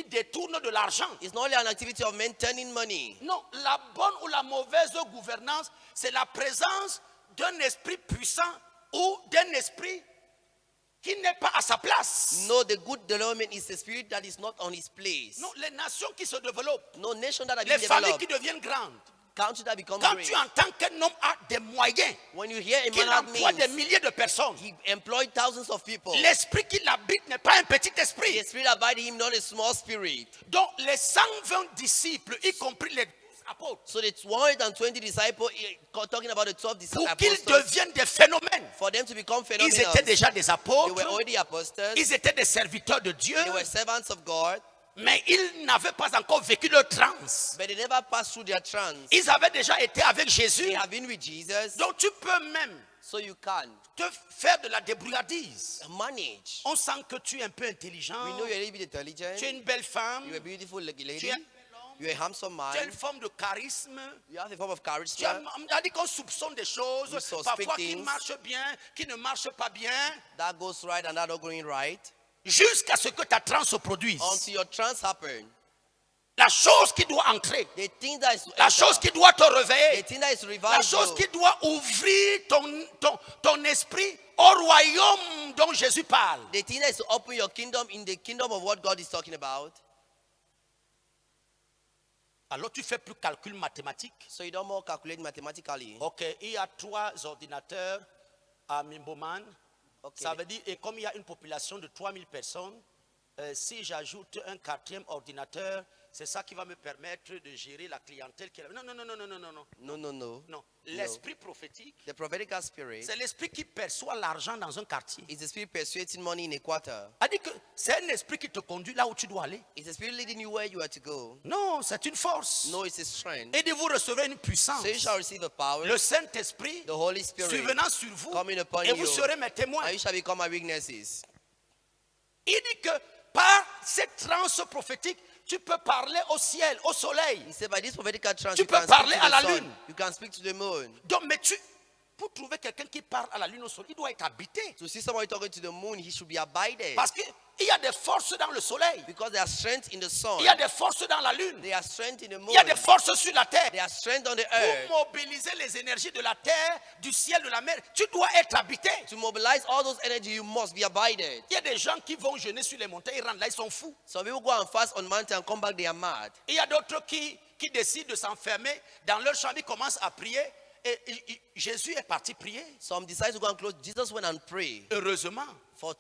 détourne de l'argent. It's not only an activity of men turning money. Non, la bonne ou la mauvaise gouvernance, c'est la présence d'un esprit puissant ou d'un esprit qui n'est pas à sa place. No, the good development is a spirit that is not on his place. Non, les nations qui se développent, No nation that have les been familles developed, qui deviennent grandes, country that become quand great. tu entends qu'un homme a des moyens, When you hear a qu'il man have emploie des means, milliers de personnes, he employed thousands of people. l'esprit qui l'habite n'est pas un petit The esprit. spirit abiding him, not a small spirit. Donc les 120 disciples, y compris les 12 apôtres, So the 120 disciples, talking about the 12 pour qu'ils apostles, deviennent des phénomènes, for them to become ils phenomenal, étaient déjà des they apôtres, were already apostles, ils étaient des serviteurs de Dieu, they were servants of God, mais ils n'avaient pas encore vécu leur transe. but they never passed through their trance. Ils avaient déjà été avec They Jésus. have been with Jesus, Donc tu peux même so you can te faire de la débrouillardise. manage. On sent que tu es un peu intelligent, We know you're a little bit intelligent, tu es une belle femme, you're a beautiful lady, tu es un bel homme, you're a handsome tu as une man, forme de charisme. you have a form of Tu as, charisma on a dit qu'on soupçonne des choses, We suspect parfois qui things. marchent bien, qui ne marchent pas bien, that goes right and that not going right, jusqu'à ce que ta transe se produise. until your trance happen. La chose qui doit entrer, The thing that is to la enter, chose qui doit te the réveiller, thing that is to revive la chose you, qui doit ouvrir ton esprit au royaume dont Jésus parle. the thing that is to open your kingdom in the kingdom of what God is talking about. Alors tu fais plus calcul mathématique. So you don't more calculate mathematically. Ok, il y a 3 ordinateurs à Mimboman. Okay. Ça veut dire, et comme il y a une population de 3000 personnes, si j'ajoute un 4e ordinateur, c'est ça qui va me permettre de gérer la clientèle qui est là. Non, non, non, non, non, non, non, non. No, no, no. Non. L'esprit prophétique, The prophetical spirit c'est l'esprit qui perçoit l'argent dans un quartier. is the spirit persuading money in a quarter. C'est-à-dire que c'est un esprit qui te conduit là où tu dois aller. It's the spirit leading you where you are to go. Non, c'est une force. No, it's a strength. Et de vous recevoir une puissance. So you shall receive a power, Le Saint-Esprit the Holy Spirit, survenant sur vous, coming upon et vous you, serez mes témoins. and you shall become my witnesses. Il dit que par cette transe prophétique, tu peux parler au ciel, au soleil. He said, by this prophetical trance, Tu you peux can parler speak à to la the sun. lune. You can speak to the moon. Donc, mais pour trouver quelqu'un qui parle à la lune au soleil, il doit être habité. To see somebody talking to the moon, he should be abided. Parce qu'il y a des forces dans le soleil. Because there are strength in the sun. Il y a des forces dans la lune. There are strength in the moon. Il y a des forces sur la terre. There are strength on the Pour earth. mobiliser les énergies de la terre, du ciel, de la mer, tu dois être habité. To mobilize all those energy, you must be abided. Il y a des gens qui vont jeûner sur les montagnes, ils rentrent là, ils sont fous. Some people go and fast on mountain and come back, they are mad. Il y a d'autres qui décident de s'enfermer dans leur chambre, ils commencent à prier. Et Jésus est parti prier. Some decide to go and close. Jesus went and prayed. Heureusement,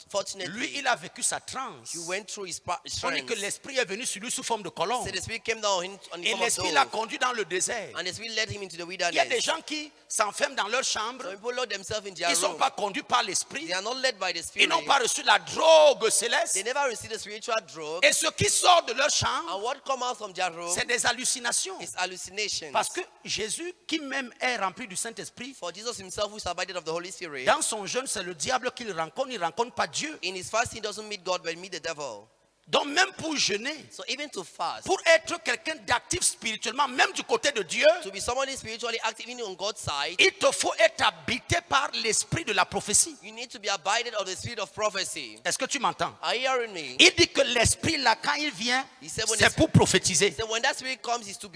Fortunately, lui, il a vécu sa transe. he went through his On dit que strength. l'esprit est venu sur lui sous forme de colombe. So the spirit came down on the Et form of l'esprit l'a dove. conduit dans le désert. And the spirit led him into the Il y a des wilderness. gens qui s'enferment dans leur chambre. Some people load themselves in their Ils ne sont room. pas conduits par l'esprit. They are not led by the Ils spirit. n'ont pas reçu la drogue céleste. They never receive the spiritual drug. Et ce qui sort de leur chambre, And what comes out from their room c'est des hallucinations. is hallucinations. Parce que Jésus, qui même est rempli du Saint-Esprit, For Jesus himself, who is abided of the Holy Spirit, dans son jeûne, c'est le diable qu'il rencontre. Il ne rencontre pas Dieu. in his fasting, doesn't meet God, but meet the devil. Donc même pour jeûner, So even to fast, pour être quelqu'un d'actif spirituellement, même du côté de Dieu, to be somebody spiritually active, even on God's side, il te faut être habité par l'esprit de la prophétie. you need to be abided of the spirit of prophecy. Est-ce que tu m'entends? Are you hearing me? Il dit que l'esprit là, quand il vient, He said when c'est pour prophétiser. So when that spirit comes, is to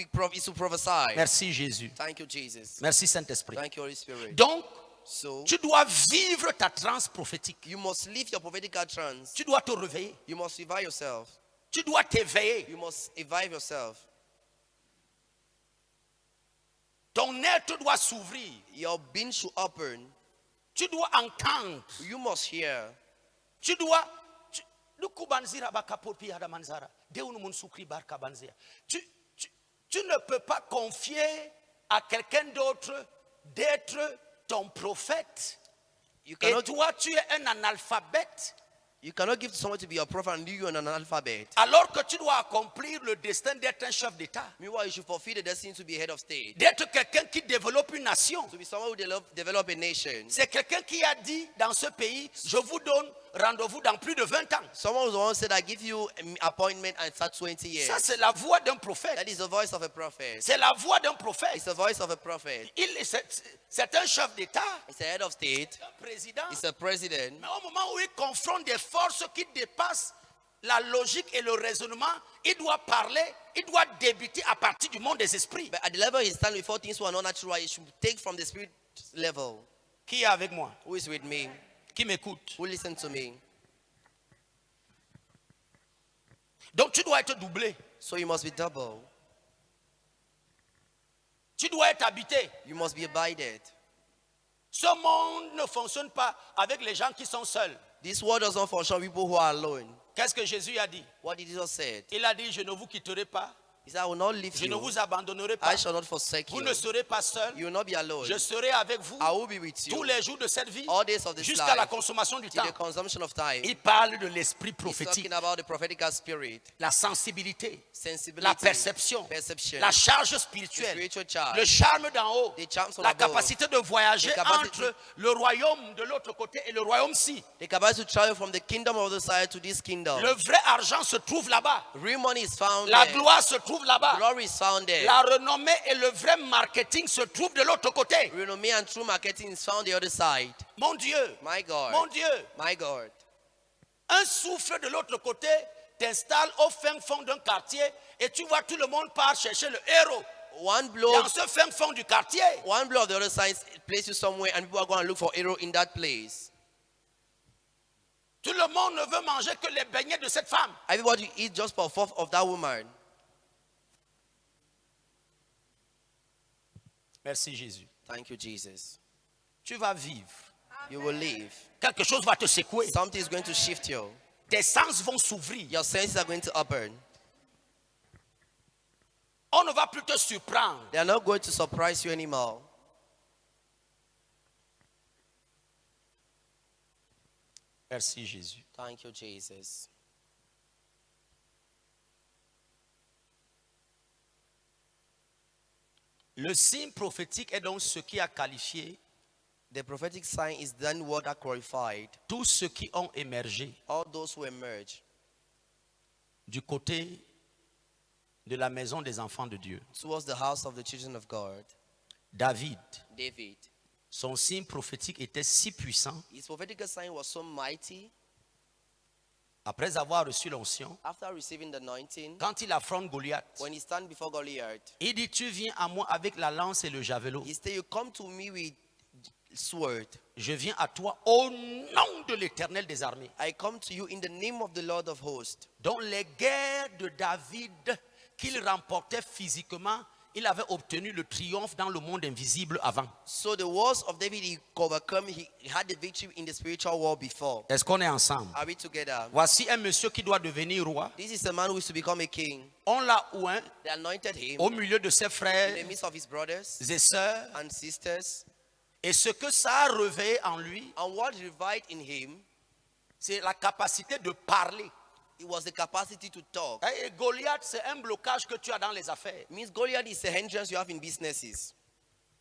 prophesy. Merci Jésus. Thank you, Jesus. Merci Saint-Esprit. Thank you, Holy Spirit. Donc, So tu dois vivre ta transe prophétique. you must live your prophetical trance. Tu dois te réveiller. You must revive yourself. Tu dois t'éveiller. You must revive yourself. Ton être doit s'ouvrir. Your being should open. Tu dois entendre. You must hear. Tu dois. Tu ne peux pas confier à quelqu'un d'autre d'être ton prophète. You Et cannot, toi, tu es un analphabète. you cannot give to someone to be your prophet and leave you an analphabet. Alors que tu dois accomplir le destin d'être un chef d'État. Meanwhile, you should fulfill the destiny to be head of state. D'être quelqu'un qui développe une nation. To be someone who develop a nation. C'est quelqu'un qui a dit dans ce pays, je vous donne rendez-vous dans plus de 20 ans. Someone who once said, I give you an appointment and start 20 years. Ça, c'est la voix d'un prophète. That is the voice of a prophet. C'est la voix d'un prophète. It's the voice of a prophet. C'est un chef d'État, It's a head of state. un président. It's a president. Mais au moment où il confronte des forces qui dépassent la logique et le raisonnement, il doit parler, il doit débiter à partir du monde des esprits. But at the level he stands before things who are not natural, he should take from the spirit level. Qui est avec moi? Who is with me? Qui m'écoute? Who listen to me? Donc tu dois être doublé. So you must be double. Tu dois être habité. You must be abided. Ce monde ne fonctionne pas avec les gens qui sont seuls. This world doesn't function with people who are alone. Qu'est-ce que Jésus a dit? What did Jesus say? Il a dit, je ne vous quitterai pas. He said, I will not leave Je ne you. vous abandonnerai pas. I shall not forsake Vous you. ne serez pas seul. You will not be alone. Je serai avec vous I will be with tous you les jours de cette vie all days of this jusqu'à la life consommation du till temps. the consumption of time. Il parle de l'esprit He's prophétique, talking about the prophetical spirit, la sensibilité, sensibility, la perception, perception, la charge the spirituelle, spiritual charge, le charme d'en haut, the charms from la above, capacité de voyager The capacity- entre le royaume de l'autre côté et le royaume-ci. the capacity to travel from the kingdom of the side to this kingdom. Le vrai argent se trouve là-bas. Real money is found La there. gloire se trouve là-bas. Glory is found there. La renommée et le vrai marketing se trouvent de l'autre côté. Renommé and true marketing is found the other side. Mon Dieu, My God. mon Dieu, My God. un souffle de l'autre côté t'installe au fin fond d'un quartier et tu vois tout le monde part chercher le héros. One blow, Dans ce fin fond du quartier, one blow of the other side place you somewhere and people are going to look for hero in that place. tout le monde ne veut manger que les beignets de cette femme. Everybody eat just for fourth of that woman. Merci Jésus. Thank you, Jesus. Tu vas vivre. You will live. Quelque chose va te secouer. Something is going to shift you. Tes sens vont s'ouvrir. Your senses are going to open. On ne va plus te surprendre. They are not going to surprise you anymore. Merci Jésus. Thank you, Jesus. Le signe prophétique est donc ce qui a qualifié The prophetic sign is then what are qualified. tous ceux qui ont émergé All those who emerge du côté de la maison des enfants de Dieu. towards the house of the children of God. David, David. son signe prophétique était si puissant, His prophetic sign was so mighty. après avoir reçu l'onction, After receiving the anointing, quand il affronte Goliath, when he stand before Goliath, il dit, tu viens à moi avec la lance et le javelot. he said, you come to me with sword. Je viens à toi au nom de l'Éternel des armées. I come to you in the name of the Lord of hosts. Donc les guerres de David qu'il remportait physiquement, il avait obtenu le triomphe dans le monde invisible avant. So the wars of David he overcome, he had the victory in the spiritual war before. Est-ce qu'on est ensemble? Are we together? Voici un monsieur qui doit devenir roi. This is a man who is to become a king. On l'a oint They anointed him au milieu de ses in the frères midst of his brothers et sœurs. and sisters. Et ce que ça a réveillé en lui, And what revived in him, c'est la capacité de parler. it was the capacity to talk. Et Goliath, c'est un blocage que tu as dans les affaires. It means Goliath is a hindrance you have in businesses.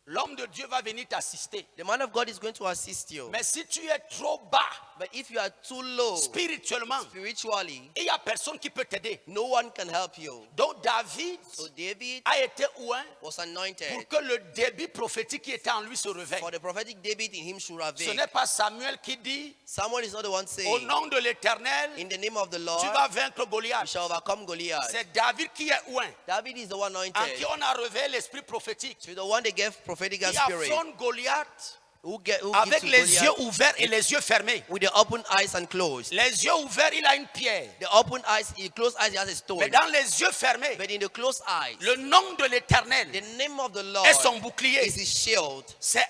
L'homme de Dieu va venir t'assister. The man of God is going to assist you. Mais si tu es trop bas But if you are too low spirituellement, spiritually, il n'y a personne qui peut t'aider. no one can help you. Donc David So David a été oint was pour anointed que le débit prophétique qui était en lui se réveille. for the prophetic David in him should Ce avail. n'est pas Samuel qui dit, Someone is not the one au saying, nom de l'Éternel, in the name of the tu Lord, vas vaincre we Goliath. shall overcome Goliath. C'est David qui est oint, David is the one en qui anointed. on a réveillé l'esprit prophétique. To the one that gave prophetic Qui spirit. affronte Goliath Who gives avec to les Goliath yeux ouverts et les yeux fermés. with the open eyes and closed. Les yeux ouverts, il a une pierre. The open eyes, the closed eyes, he has a stone. Mais dans les yeux fermés, But in the closed eyes, le nom de l'Éternel the name of the Lord est son bouclier. is his shield. C'est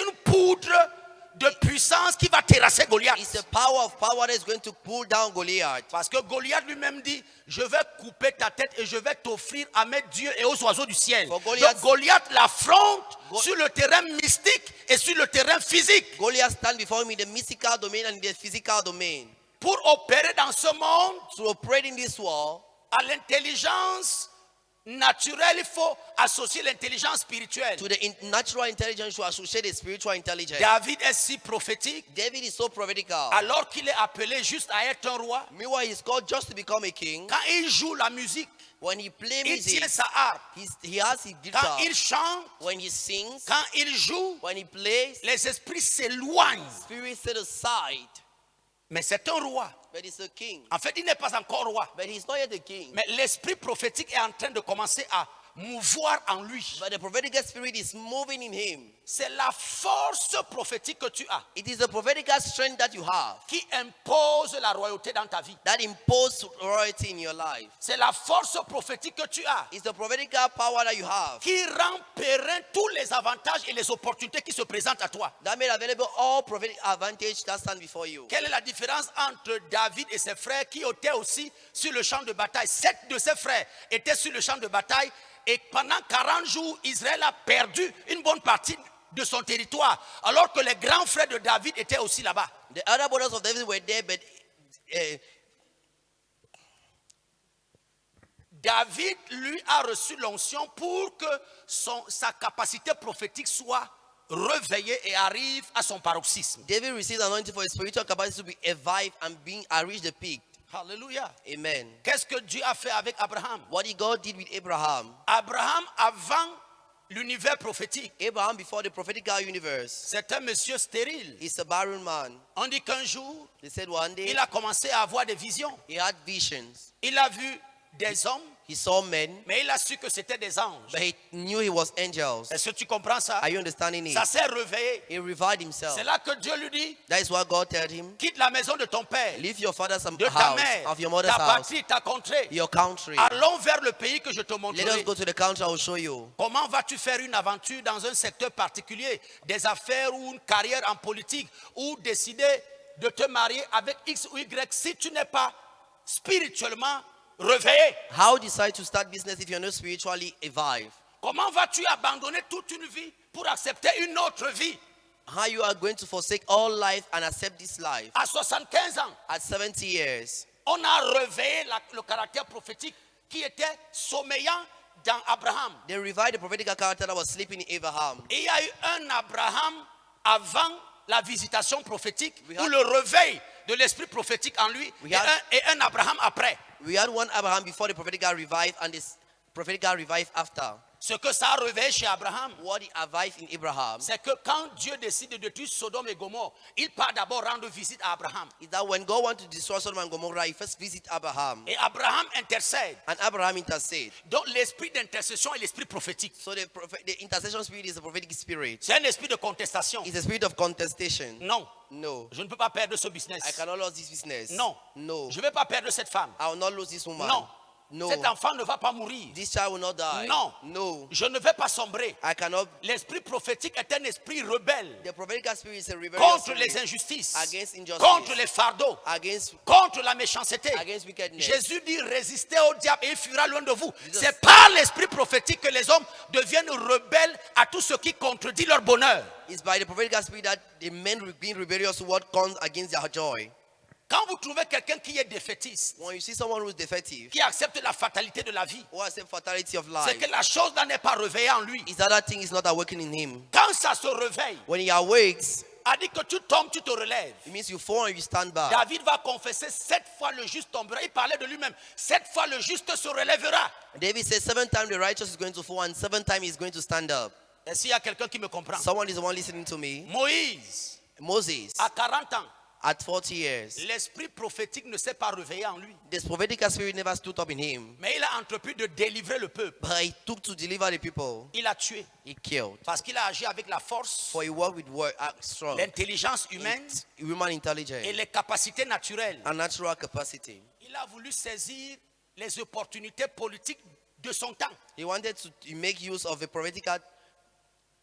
une poudre de puissance qui va terrasser Goliath. It's the power that is going to pull down Goliath. Parce que Goliath lui-même dit, je vais couper ta tête et je vais t'offrir à mes dieux et aux oiseaux du ciel. For Donc Goliath- Goliath l'affronte sur le terrain mystique et sur le terrain physique. Goliath stand before him in the mystical domain and in the physical domain. Pour opérer dans ce monde, To operate in this world, à l'intelligence naturelle, il faut associer l'intelligence spirituelle. to the natural intelligence, you associate the spiritual intelligence. David est si prophétique David is so prophetical. alors qu'il est appelé juste à être un roi. Meanwhile, he's called just to become a king. Quand il joue la musique, When he plays il tient music, sa harpe. he has his Quand guitar. il chante, When he sings, quand il joue, when he plays, les esprits s'éloignent. spirit set aside. Mais c'est un roi. But he's a king. En fait, il n'est pas encore roi. But he's not yet a king. Mais l'esprit prophétique est en train de commencer à mouvoir en lui. But the prophetic spirit is moving in him. C'est la force prophétique que tu as It is the prophetic strength that you have qui impose la royauté dans ta vie. that imposes royalty in your life. C'est la force prophétique que tu as It's the prophetic power that you have qui rend périn tous les avantages et les opportunités qui se présentent à toi. that made available all prophetic advantage that stand before you. Quelle est la différence entre David et ses frères qui étaient aussi sur le champ de bataille? 7 de ses frères étaient sur le champ de bataille et pendant 40 jours, Israël a perdu une bonne partie de son territoire, alors que les grands frères de David étaient aussi là-bas. The other brothers of David were there, but David, lui, a reçu l'onction pour que sa capacité prophétique soit réveillée et arrive à son paroxysme. David received anointing for his spiritual capacity to be revived and reach the peak. Alléluia. Amen. Qu'est-ce que Dieu a fait avec Abraham? What God did with Abraham. Abraham, avant l'univers prophétique, Abraham before the prophetical universe. c'est un monsieur stérile. He's a barren man. On dit qu'un jour, They said one day il a commencé à avoir des visions. he had visions. Il a vu des hommes, He saw men, mais il a su que c'était des anges. but he knew he was angels. Est-ce que tu comprends ça? Are you understanding it? Ça s'est réveillé. He revived himself. C'est là que Dieu lui dit, That is what God told him. quitte la maison de ton père, Leave your father's de ta house, mère, of your mother's ta house, patrie, ta contrée. your country. Allons vers le pays que je te Let us montrerai. go to the country I will show you. Comment vas-tu faire une aventure dans un secteur particulier, des affaires ou une carrière en politique, ou décider de te marier avec X ou Y si tu n'es pas spirituellement réveillé? How decide to start business if you're not spiritually revived? Comment vas-tu abandonner toute une vie pour accepter une autre vie? How you are going to forsake all life and accept this life? À 75 ans, At 70 years, on a réveillé le caractère prophétique qui était sommeillant dans Abraham. they revived the prophetical character that was sleeping in Abraham. Et il y a eu un Abraham avant la visitation prophétique We ou had- le réveil de l'esprit prophétique en lui We et had- un Abraham après. We had one Abraham before the prophetical revive and this prophetical revive after. Ce que ça a réveillé chez Abraham, What it revived in Abraham c'est que quand Dieu décide de détruire Sodome et Gomorrhe, il part d'abord rendre visite à Abraham. is that when God wanted to destroy Sodom and Gomorrah, he first visit Abraham. Et Abraham intercède. And Abraham intercede. Donc l'esprit d'intercession est l'esprit prophétique. So the intercession spirit is a prophetic spirit. C'est un esprit de contestation. It's a spirit of contestation. Non, No. je ne peux pas perdre ce business. I cannot lose this business. Non, No. je ne vais pas perdre cette femme. I will not lose this woman. Non, No. cet enfant ne va pas mourir. This child will not die. Non, No. je ne vais pas sombrer. I cannot. L'esprit prophétique est un esprit rebelle The prophetical spirit is a rebellious contre spirit les injustices, against injustice, contre les fardeaux, against contre la méchanceté. against wickedness. Jésus dit résistez au diable et il fuira loin de vous. Jesus- C'est par l'esprit prophétique que les hommes deviennent rebelles à tout ce qui contredit leur bonheur. It's by the prophetical spirit that the men being rebellious to what comes against their joy. Quand vous trouvez quelqu'un qui est défaitiste, When you see someone who is defective, qui accepte la fatalité de la vie, who has the fatality of c'est life, que la chose n'est pas réveillée en lui. is that thing is not awakening him. Quand ça se réveille, When he awakes, a dit que tu tombes, tu te relèves. it means you fall and you stand back. David va confesser 7 fois le juste tombera. Il parlait de lui-même. 7 fois le juste se relèvera. David says 7 times the righteous is going to fall and 7 times he's going to stand up. Est-ce qu'il y a quelqu'un qui me comprend? Someone is the one listening to me. Moïse, Moses, à 40 ans, at 40 years, l'esprit prophétique ne s'est pas réveillé en lui. this prophetical spirit never stood up in him, Mais il a entrepris de délivrer le peuple. but he took to deliver the people. Il a tué. He killed. Parce qu'il a agi avec la force, For he worked with word, strong, l'intelligence humaine human et intelligence, les capacités naturelles. and natural capacity. Il a voulu saisir les opportunités politiques de son temps. He wanted to make use of the prophetical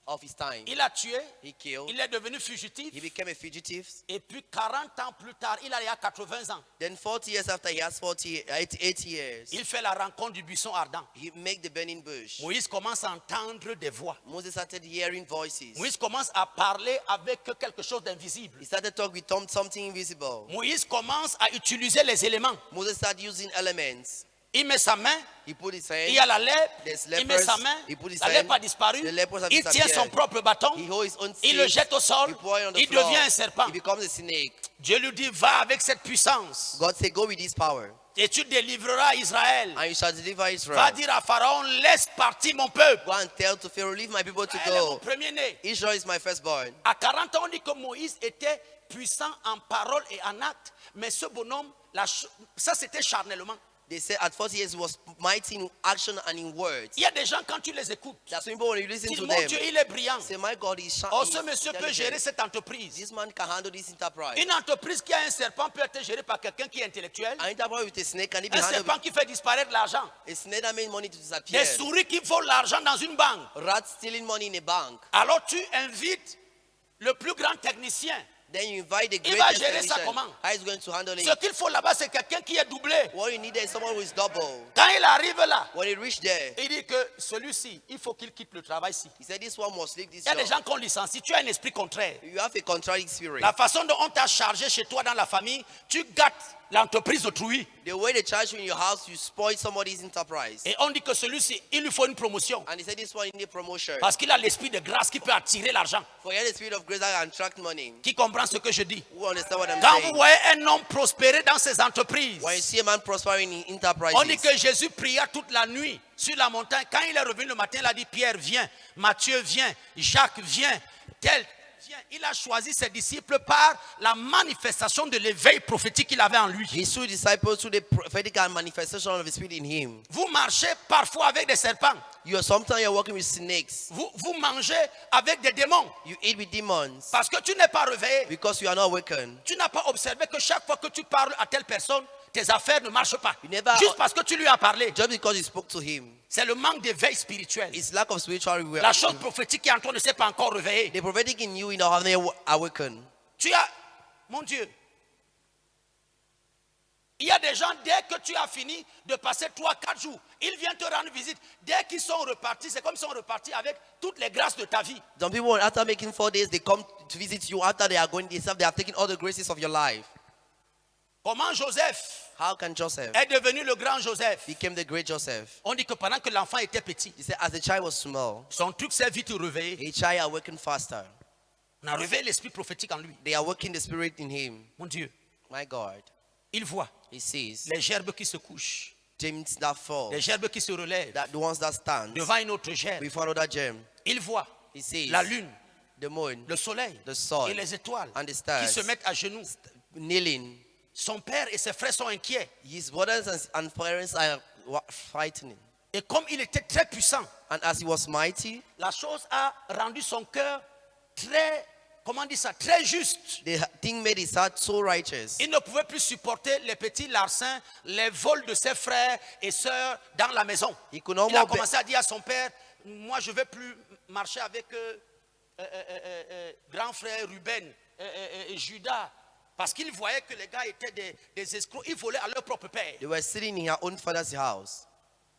of his time. Il a tué. He killed. Il est devenu fugitif. He became a fugitive. Et puis 40 ans plus tard, il a 80 ans. Then 40 years after he has 80 years, Il fait la rencontre du buisson ardent. he make the burning bush. Moïse commence à entendre des voix. Moses started hearing voices. Moïse commence à parler avec quelque chose d'invisible. He started talking with something invisible. Moïse commence à utiliser les éléments. Moses started using elements. Il met sa main, He put his il y a hand. la lèpre, There's il met sa main, lepers. He put his la lèpre a hand. disparu, The lepers have il tient son disappeared. propre bâton, He holds his own il le stick. jette au sol, He pour it on the il floor. devient un serpent. He becomes a snake. Dieu lui dit, va avec cette puissance God said, go with this power, et tu délivreras Israël. and you shall deliver Va Israel. dire à Pharaon, laisse partir mon peuple. Go and tell to Pharaoh, leave my people to Elle est mon go. premier-né. Israel is my firstborn. À 40 ans, on dit que Moïse était puissant en parole et en acte, mais ce bonhomme, ça c'était charnellement. They say at 40 years he was mighty in action and in words. Il y a des gens, quand tu les écoutes, That's when people, when you listen ils disent, to mon them, Dieu, il est brillant. say, my God is Oh, he's ce monsieur peut intelligent. gérer cette entreprise. This man can handle this enterprise. Une entreprise qui a un serpent peut être gérée par quelqu'un qui est intellectuel. An enterprise with a snake can it be Un handled serpent qui fait disparaître l'argent. with a snake that made money to disappear. Des souris qui volent l'argent dans une banque. Rats stealing money in a bank. Alors tu invites le plus grand technicien. Then you invite the Il va greatest gérer ça technician. comment? How is going to handle Ce it? qu'il faut là-bas, c'est quelqu'un qui est doublé. What you need is someone who is double. Quand il arrive là, When he reached there, il dit que celui-ci, il faut qu'il quitte le travail ici. he said, this one must leave this Il y a des job. gens qu'on licencie. Tu as un esprit contraire. You have a contrary spirit. La façon dont on t'a chargé chez toi dans la famille, tu gâtes l'entreprise autrui. The way they charge you in your house, you spoil somebody's enterprise. Et on dit que celui-ci, il lui faut une promotion. And he said, this one need promotion. Parce qu'il a l'esprit de grâce qui peut attirer l'argent. For he has the spirit of grace that can attract money. Qui comprend ce que je dis? Who understand what I'm Quand vous saying? voyez un homme prospérer dans ses entreprises, When you see a man prospering in on dit enterprises, que Jésus pria toute la nuit sur la montagne. Quand il est revenu le matin, il a dit Pierre, viens. Matthieu, viens. Jacques, viens. Tel, viens. Il a choisi ses disciples par la manifestation de l'éveil prophétique qu'il avait en lui. his two disciples through the prophetical manifestation of the spirit in him. Vous marchez parfois avec des serpents. Sometimes you're working with snakes. Vous mangez avec des démons. You eat with demons Parce que tu n'es pas réveillé. because you are not awakened. Tu n'as pas observé que chaque fois que tu parles à telle personne, tes affaires ne marchent pas. You never- Juste parce que tu lui as parlé. Just because you spoke to him. C'est le manque d'éveil spirituel. It's lack of spiritual La chose prophétique qui est en toi ne s'est pas encore réveillée. The prophetic in you haven't awakened. Tu as, mon Dieu, Il y a des gens, dès que tu as fini de passer 3-4 jours, ils viennent te rendre visite. Dès qu'ils sont repartis, c'est comme s'ils sont repartis avec toutes les grâces de ta vie. Some people, after making 4 days, they come to visit you. After they are going themselves, they have taken all the graces of your life. Comment Joseph How can Joseph est devenu le grand Joseph? became the great Joseph? On dit que pendant que l'enfant était petit, He said, as the child was small, son truc s'est vite réveillé. a child awakened faster. On a réveillé l'esprit prophétique en lui. They awakened the spirit in him. Mon Dieu, My God. il voit He sees les gerbes qui se couchent, gems that fall, les gerbes qui se relèvent that the ones that stand devant une autre gerbe. before another gem. Il voit He sees la lune, the moon, le soleil the sun, et les étoiles and the qui stars se mettent à genoux. kneeling. Son père et ses frères sont inquiets. His brothers and parents are frightening. Et comme il était très puissant, And as he was mighty, la chose a rendu son cœur très, comment on dit ça, très juste. the thing made his heart so righteous. Il ne pouvait plus supporter les petits larcins, les vols de ses frères et sœurs dans la maison. He could no Il a more commencé à dire à son père, moi je ne vais plus marcher avec grand frère Ruben et Judas. Parce qu'il voyait que les gars étaient des escrocs, ils volaient à leur propre père. They were sitting in her own father's house.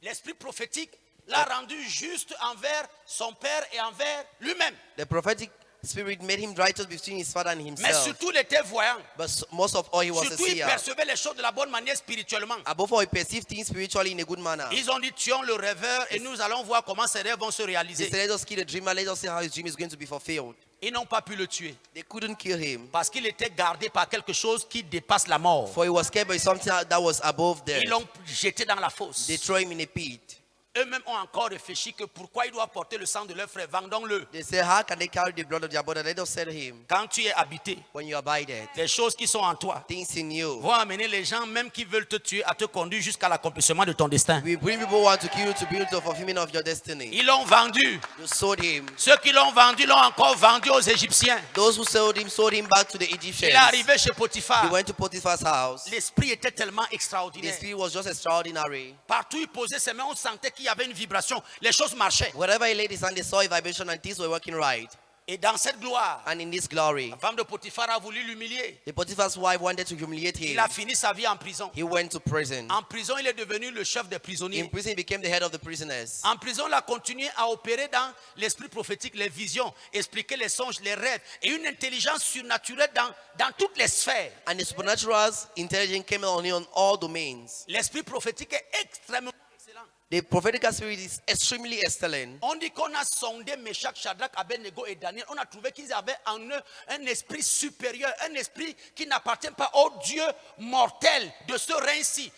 L'esprit prophétique l'a rendu juste envers son père et envers lui-même. The prophetic spirit made him righteous between his father and Mais himself. surtout, il était voyant. But most of all, he was a Surtout, il seer. percevait les choses de la bonne manière spirituellement. Above all, he perceived things spiritually in a good manner. Ils ont dit, tuons le rêveur et nous allons voir comment ses rêves vont se They réaliser. said, let us kill the dreamer, let us see how his dream is going to be fulfilled. Ils n'ont pas pu le tuer They couldn't kill him, parce qu'il était gardé par quelque chose qui dépasse la mort. for he was kept by something that was above death. Ils l'ont jeté dans la fosse. They threw him in a pit. Eux-mêmes ont encore réfléchi que pourquoi ils doivent porter le sang de leur frère. Vendons-le. They said, how can they carry the blood of their brother? Let us sell him. Quand tu es habité, When you abide it, les choses qui sont en toi things in you. vont amener les gens même qui veulent te tuer à te conduire jusqu'à l'accomplissement de ton destin. We bring people who want to kill you to build the fulfillment of your destiny. Ils l'ont vendu. You sold him. Ceux qui l'ont vendu l'ont encore vendu aux Égyptiens. Those who sold him back to the Il Egyptians. est arrivé chez He Potiphar. went to Potiphar's house. L'esprit était tellement The extraordinaire. spirit was just extraordinary. Partout où il posait ses mains, on sentait qu'il y avait une vibration. Les choses marchaient. Wherever he laid his hand, they saw a vibration and things were working right. Et dans cette gloire, And in this glory, la femme de Potiphar a voulu l'humilier. the Potiphar's wife wanted to humiliate Il him. a fini sa vie en prison. He went to prison. En prison, il est devenu le chef des In prisonniers. prison, he became the head of the prisoners. En prison, il a continué à opérer dans l'esprit prophétique, les visions, expliquer les songes, les rêves et une intelligence surnaturelle dans toutes les sphères. And the supernatural intelligence came on him on all domains. L'esprit prophétique est extrêmement excellent. The prophetic spirit is extremely excellent. On dit qu'on a sondé Meshach, Shadrach, Abednego et Daniel. On a trouvé qu'ils avaient en eux un esprit supérieur, un esprit qui n'appartient pas au Dieu mortel de ce règne-ci.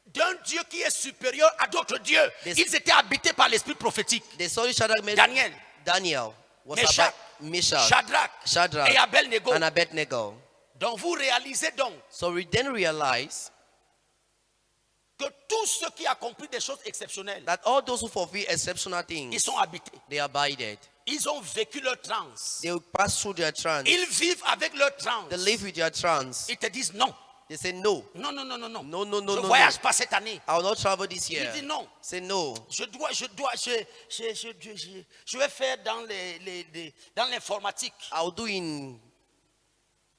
D'un Dieu qui est supérieur à d'autres dieux. Ils étaient habités par l'esprit prophétique. The story Shadrach made Daniel, was Meshach, about Meshach, Shadrach et Abednego. and Abednego. Donc vous réalisez donc So we then realize que tous ceux qui accomplissent des choses exceptionnelles, that all those who fulfill exceptional ils things, sont habités. they abided. Ils ont vécu leur transe. They will pass through their trance. Ils vivent avec leur They transe. live with their trance. Ils te disent non. They say no. Non. No, no, no, Je no, ne no. voyage pas cette année. I will not travel this year. Il dit non. Say no. Je vais faire dans l'informatique. I will do in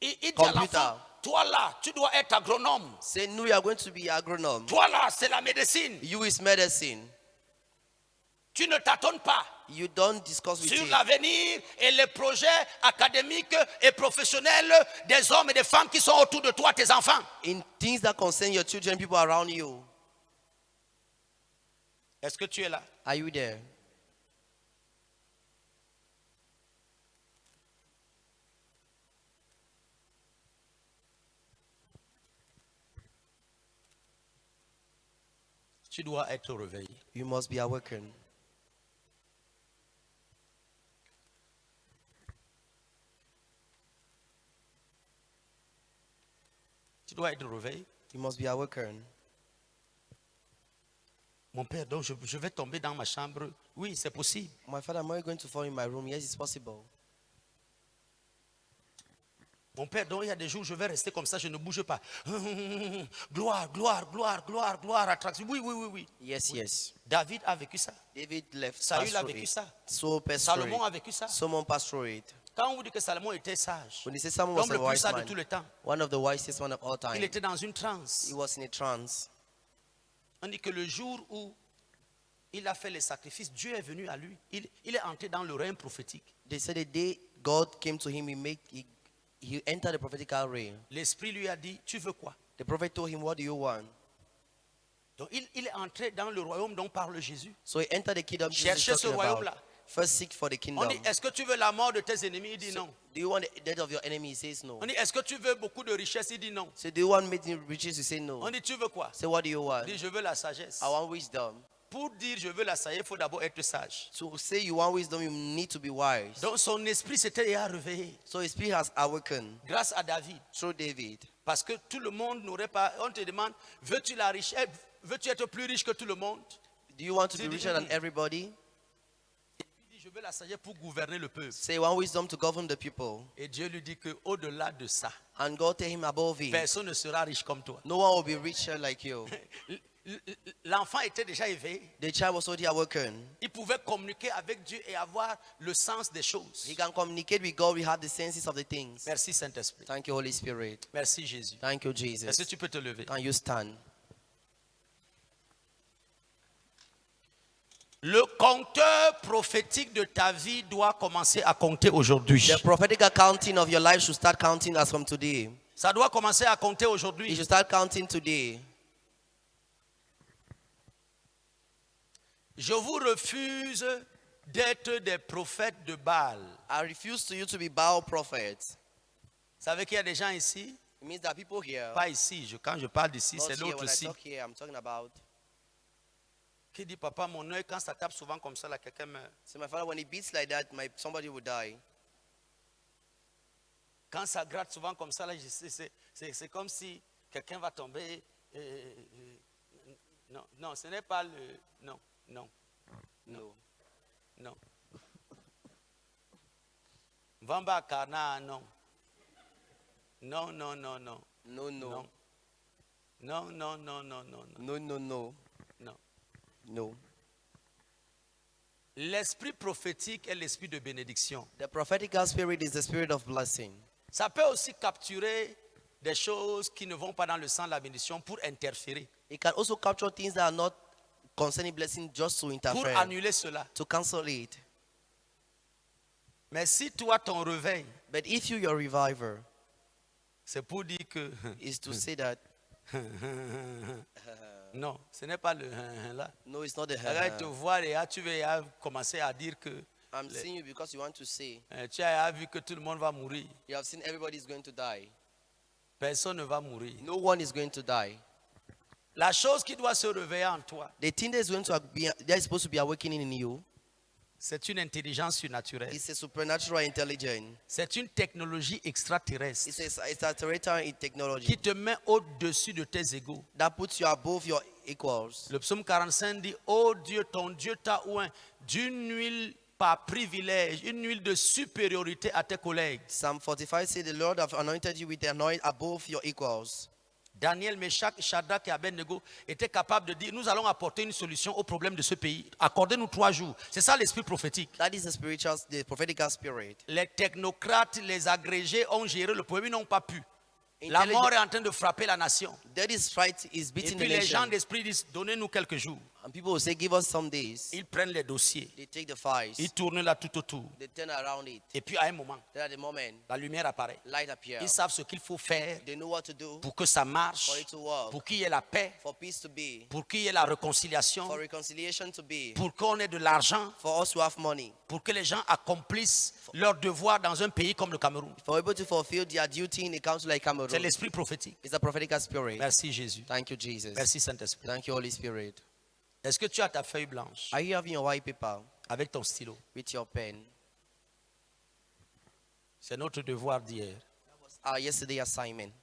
Il dit à computer. l'enfant, toi là, tu dois être agronome. Say no, you are going to be agronome. Toi là, c'est la médecine. You is medicine. Tu ne t'attends pas You don't discuss with sur him l'avenir et les projets académiques et professionnels des hommes et des femmes qui sont autour de toi, tes enfants. in things that concern your children, people around you. Est-ce que tu es là? Are you there? Tu dois être réveillé. You must be awakened. Tu dois être réveillé. You must be awakened. Mon père, donc je vais tomber dans ma chambre. Oui, c'est possible. My father, am I going to fall in my room? Yes, it's possible. Mon père, donc il y a des jours où je vais rester comme ça, je ne bouge pas. Gloire, gloire, gloire, gloire, gloire, attraction. Oui. Yes. David a vécu ça. David left. Saül passed a through vécu it. ça. Saul passed through Salomon it. a vécu ça. Solomon passed through it. Quand on vous dit que Salomon était sage, When he says someone was l'homme a le plus wise sage de man, tout le temps, one of the wisest one of all il time, était dans une transe. he was in a trance. On dit que le jour où il a fait les sacrifices, Dieu est venu à lui. Il est entré dans le règne prophétique. They said the day God came to him, he entered the prophetical realm. L'Esprit lui a dit, tu veux quoi? The prophet told him, what do you want? Donc il est entré dans le royaume dont parle Jésus. So he entered the kingdom Jesus Cherchez is ce talking about. royaume-là. First seek for the On kingdom. dit, est-ce que tu veux la mort de tes ennemis? Il dit non. Do you want the death of your enemy? He says no. On dit, est-ce que tu veux beaucoup de richesses? Il dit non. So do you want many riches? You say no. On dit, tu veux quoi? Say, what do you want? Il dit, je veux la sagesse. I want wisdom. Pour dire je veux la sagesse, il faut d'abord être sage. To say you want wisdom, you need to be wise. Donc son esprit s'était déjà réveillé So his spirit has awakened grâce à David. through David. Parce que tout le monde n'aurait pas... On te demande, veux-tu la richesse? Veux-tu être plus riche que tout le monde? Do you want to Say, be richer than everybody? Il dit, je veux la sagesse pour gouverner le peuple. Say, you want wisdom to govern the people. Et Dieu lui dit qu'au-delà de ça, And God tell him above it, personne ne sera riche comme toi. no one will be richer like you. L'enfant était déjà éveillé. The child was already awakened. Il pouvait communiquer avec Dieu et avoir le sens des choses. He can communicate with God. We have the senses of the things. Merci Saint-Esprit. Thank you, Holy Spirit. Merci Jésus. Thank you, Est-ce Jesus. que tu peux te lever? Can you stand? Le compteur prophétique de ta vie doit commencer à compter aujourd'hui. The prophetic accounting of your life should start counting as from today. Ça doit commencer à compter It aujourd'hui. should start counting today. Je vous refuse d'être des prophètes de Baal. I refuse to you to be Baal prophets. Vous savez qu'il y a des gens ici? It means that people here, Pas ici. Quand je parle d'ici, not c'est here, l'autre when I ici. talk here, I'm talking about. Qui dit, papa, mon œil, quand ça tape souvent comme ça, là, quelqu'un meurt. So my father, when he beats like that, somebody will die. Quand ça gratte souvent comme ça, là, c'est comme si quelqu'un va tomber. Non, non, ce n'est pas le... Non, non, No. non. Vamba Kana, non. Non, non, non, non. No, no. Non, non, non, non, non, non, No, no, no. non. No. L'esprit prophétique est l'esprit de bénédiction. The prophetical spirit is the spirit of blessing. Ça peut aussi capturer des choses qui ne vont pas dans le sens de la bénédiction pour interférer, It can also capture things that are not concerning blessing just to pour interfere, annuler cela. to cancel it. Mais si toi, ton réveil, But if you, your reviver, c'est pour dire que... is to say that, Non, ce n'est pas le là. no, it's not the Arrête de te voir et là, tu vas commencer à dire que I'm seeing you because you want to say. tu as vu que tout le monde va mourir. You have seen everybody is going to die. Personne ne va mourir. No one is going to die. La chose qui doit se réveiller en toi, The thing that is supposed to be awakening in you c'est une intelligence surnaturelle. is a supernatural intelligence. C'est une technologie extraterrestre It's a territory in qui technology te met au-dessus de tes égaux. that puts you above your equals. Le psaume 45 dit, oh Dieu, ton Dieu t'a oint d'une huile par privilège, une huile de supériorité à tes collègues. Psalm 45 says, the Lord have anointed you with the anointing above your equals. Daniel, Meshach, Shadrach et Abednego étaient capables de dire, nous allons apporter une solution au problème de ce pays. Accordez-nous 3 jours. C'est ça l'esprit prophétique. That is the prophetical spirit. Les technocrates, les agrégés ont géré le problème, ils n'ont pas pu. La mort est en train de frapper la nation. That is fight is Et beating puis the les gens nation. d'esprit disent, donnez-nous quelques jours. And people will say, give us some days. Ils prennent les dossiers, They take the files. ils tournent là tout autour. They turn around it. Et puis à un moment, Then at the moment, la lumière apparaît. light appears. Ils savent ce qu'il faut faire They know what to do pour que ça marche, for it to work, pour qu'il y ait la paix, for peace to be, pour qu'il y ait la réconciliation, for reconciliation to be, pour qu'on ait de l'argent, for us to have money, pour que les gens accomplissent leur devoir dans un pays comme le Cameroun. for able to fulfill their duty in a country like C'est Cameroon. l'esprit prophétique. It's a prophetical spirit. Merci Jésus. Thank you, Jesus. Merci Saint-Esprit. Thank you, Holy Spirit. Est-ce que tu as ta feuille blanche Are you having your white paper avec ton stylo? with your pen? C'est notre devoir d'hier. Our yesterday assignment.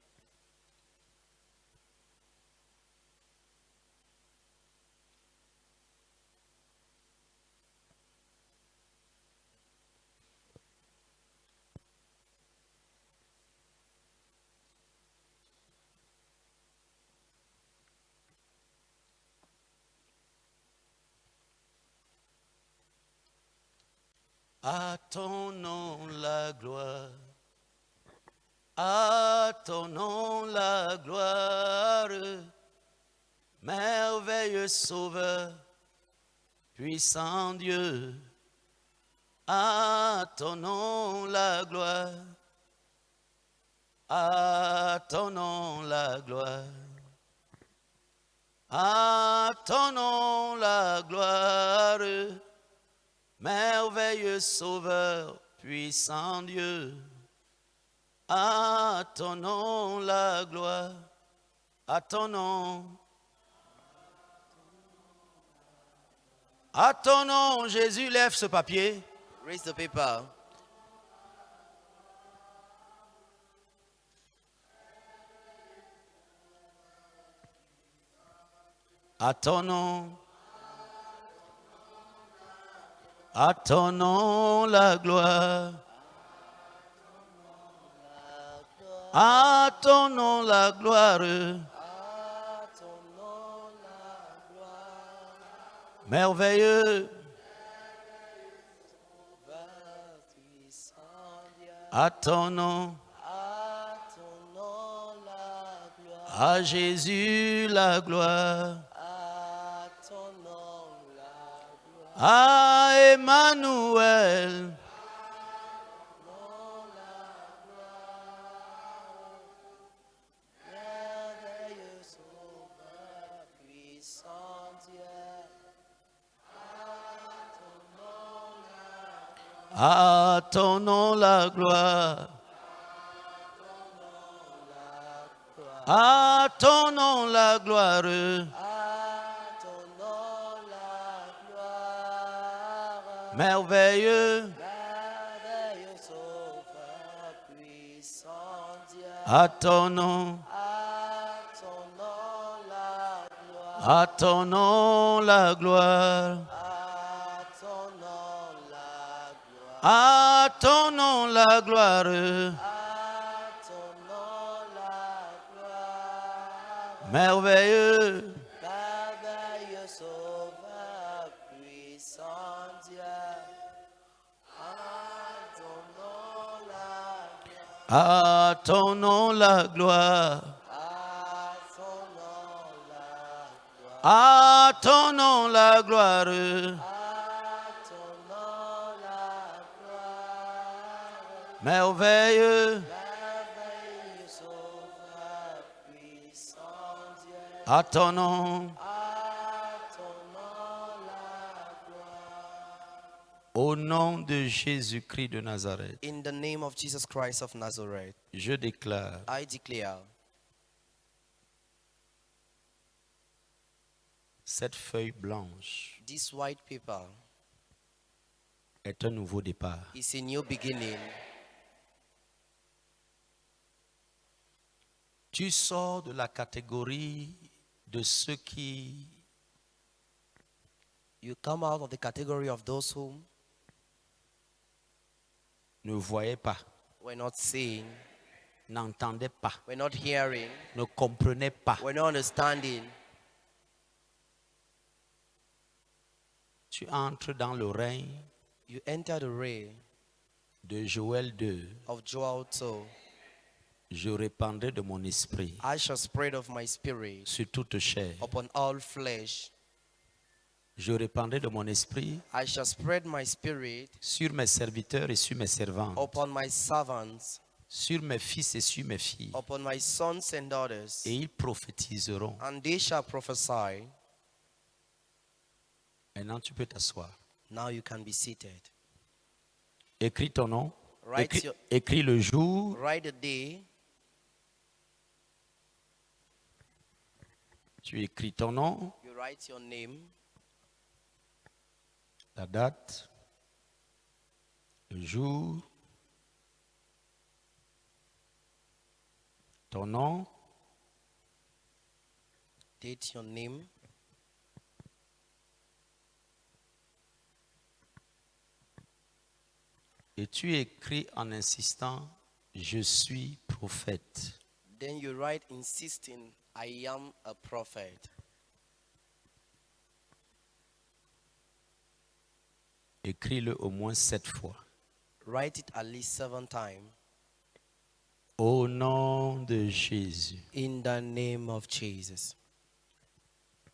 À ton nom la gloire. À ton nom la gloire. Merveilleux Sauveur, puissant Dieu. À ton nom la gloire. À ton nom la gloire. À ton nom la gloire. Merveilleux Sauveur, puissant Dieu. À ton nom la gloire. À ton nom. À ton nom, Jésus, lève ce papier. Raise the paper. À ton nom. À ton nom la gloire. À ton nom la gloire. Merveilleux. À ton nom. À Jésus la gloire. À Emmanuel. À ton nom la gloire. À ton nom la gloire. Merveilleux. À ton nom. À ton nom la gloire. À ton nom la gloire. Merveilleux. À ton nom la gloire. À ton nom la gloire. Merveilleux. À ton nom. Au nom de Jésus-Christ de Nazareth, In the name of Jesus Christ of Nazareth, je déclare I declare cette feuille blanche this white paper est un nouveau départ. is a new beginning. Tu sors de la catégorie de ceux qui You come out of the category of those whom ne voyaient pas, were not seeing, n'entendaient pas, were not hearing, ne comprenaient pas. were not understanding. Tu entres dans le règne You enter the reign de Joël 2. of Joel 2. Je répandrai de mon esprit I shall spread of my spirit sur toute chair. upon all flesh. Je répandrai de mon esprit I shall spread my spirit sur mes serviteurs et sur mes servantes, upon my servants, sur mes fils et sur mes filles. upon my sons and daughters, Et ils prophétiseront. and they shall prophesy. Maintenant, tu peux t'asseoir. Now you can be seated. Écris ton nom. Write Écris le jour. Write the day. Tu écris ton nom, You write your name, la date, le jour, ton nom, date your name, et tu écris en insistant, je suis prophète. then you write insisting, I am a prophet. Écris-le au moins 7 fois. Write it at least 7 times. Au nom de Jésus. In the name of Jesus.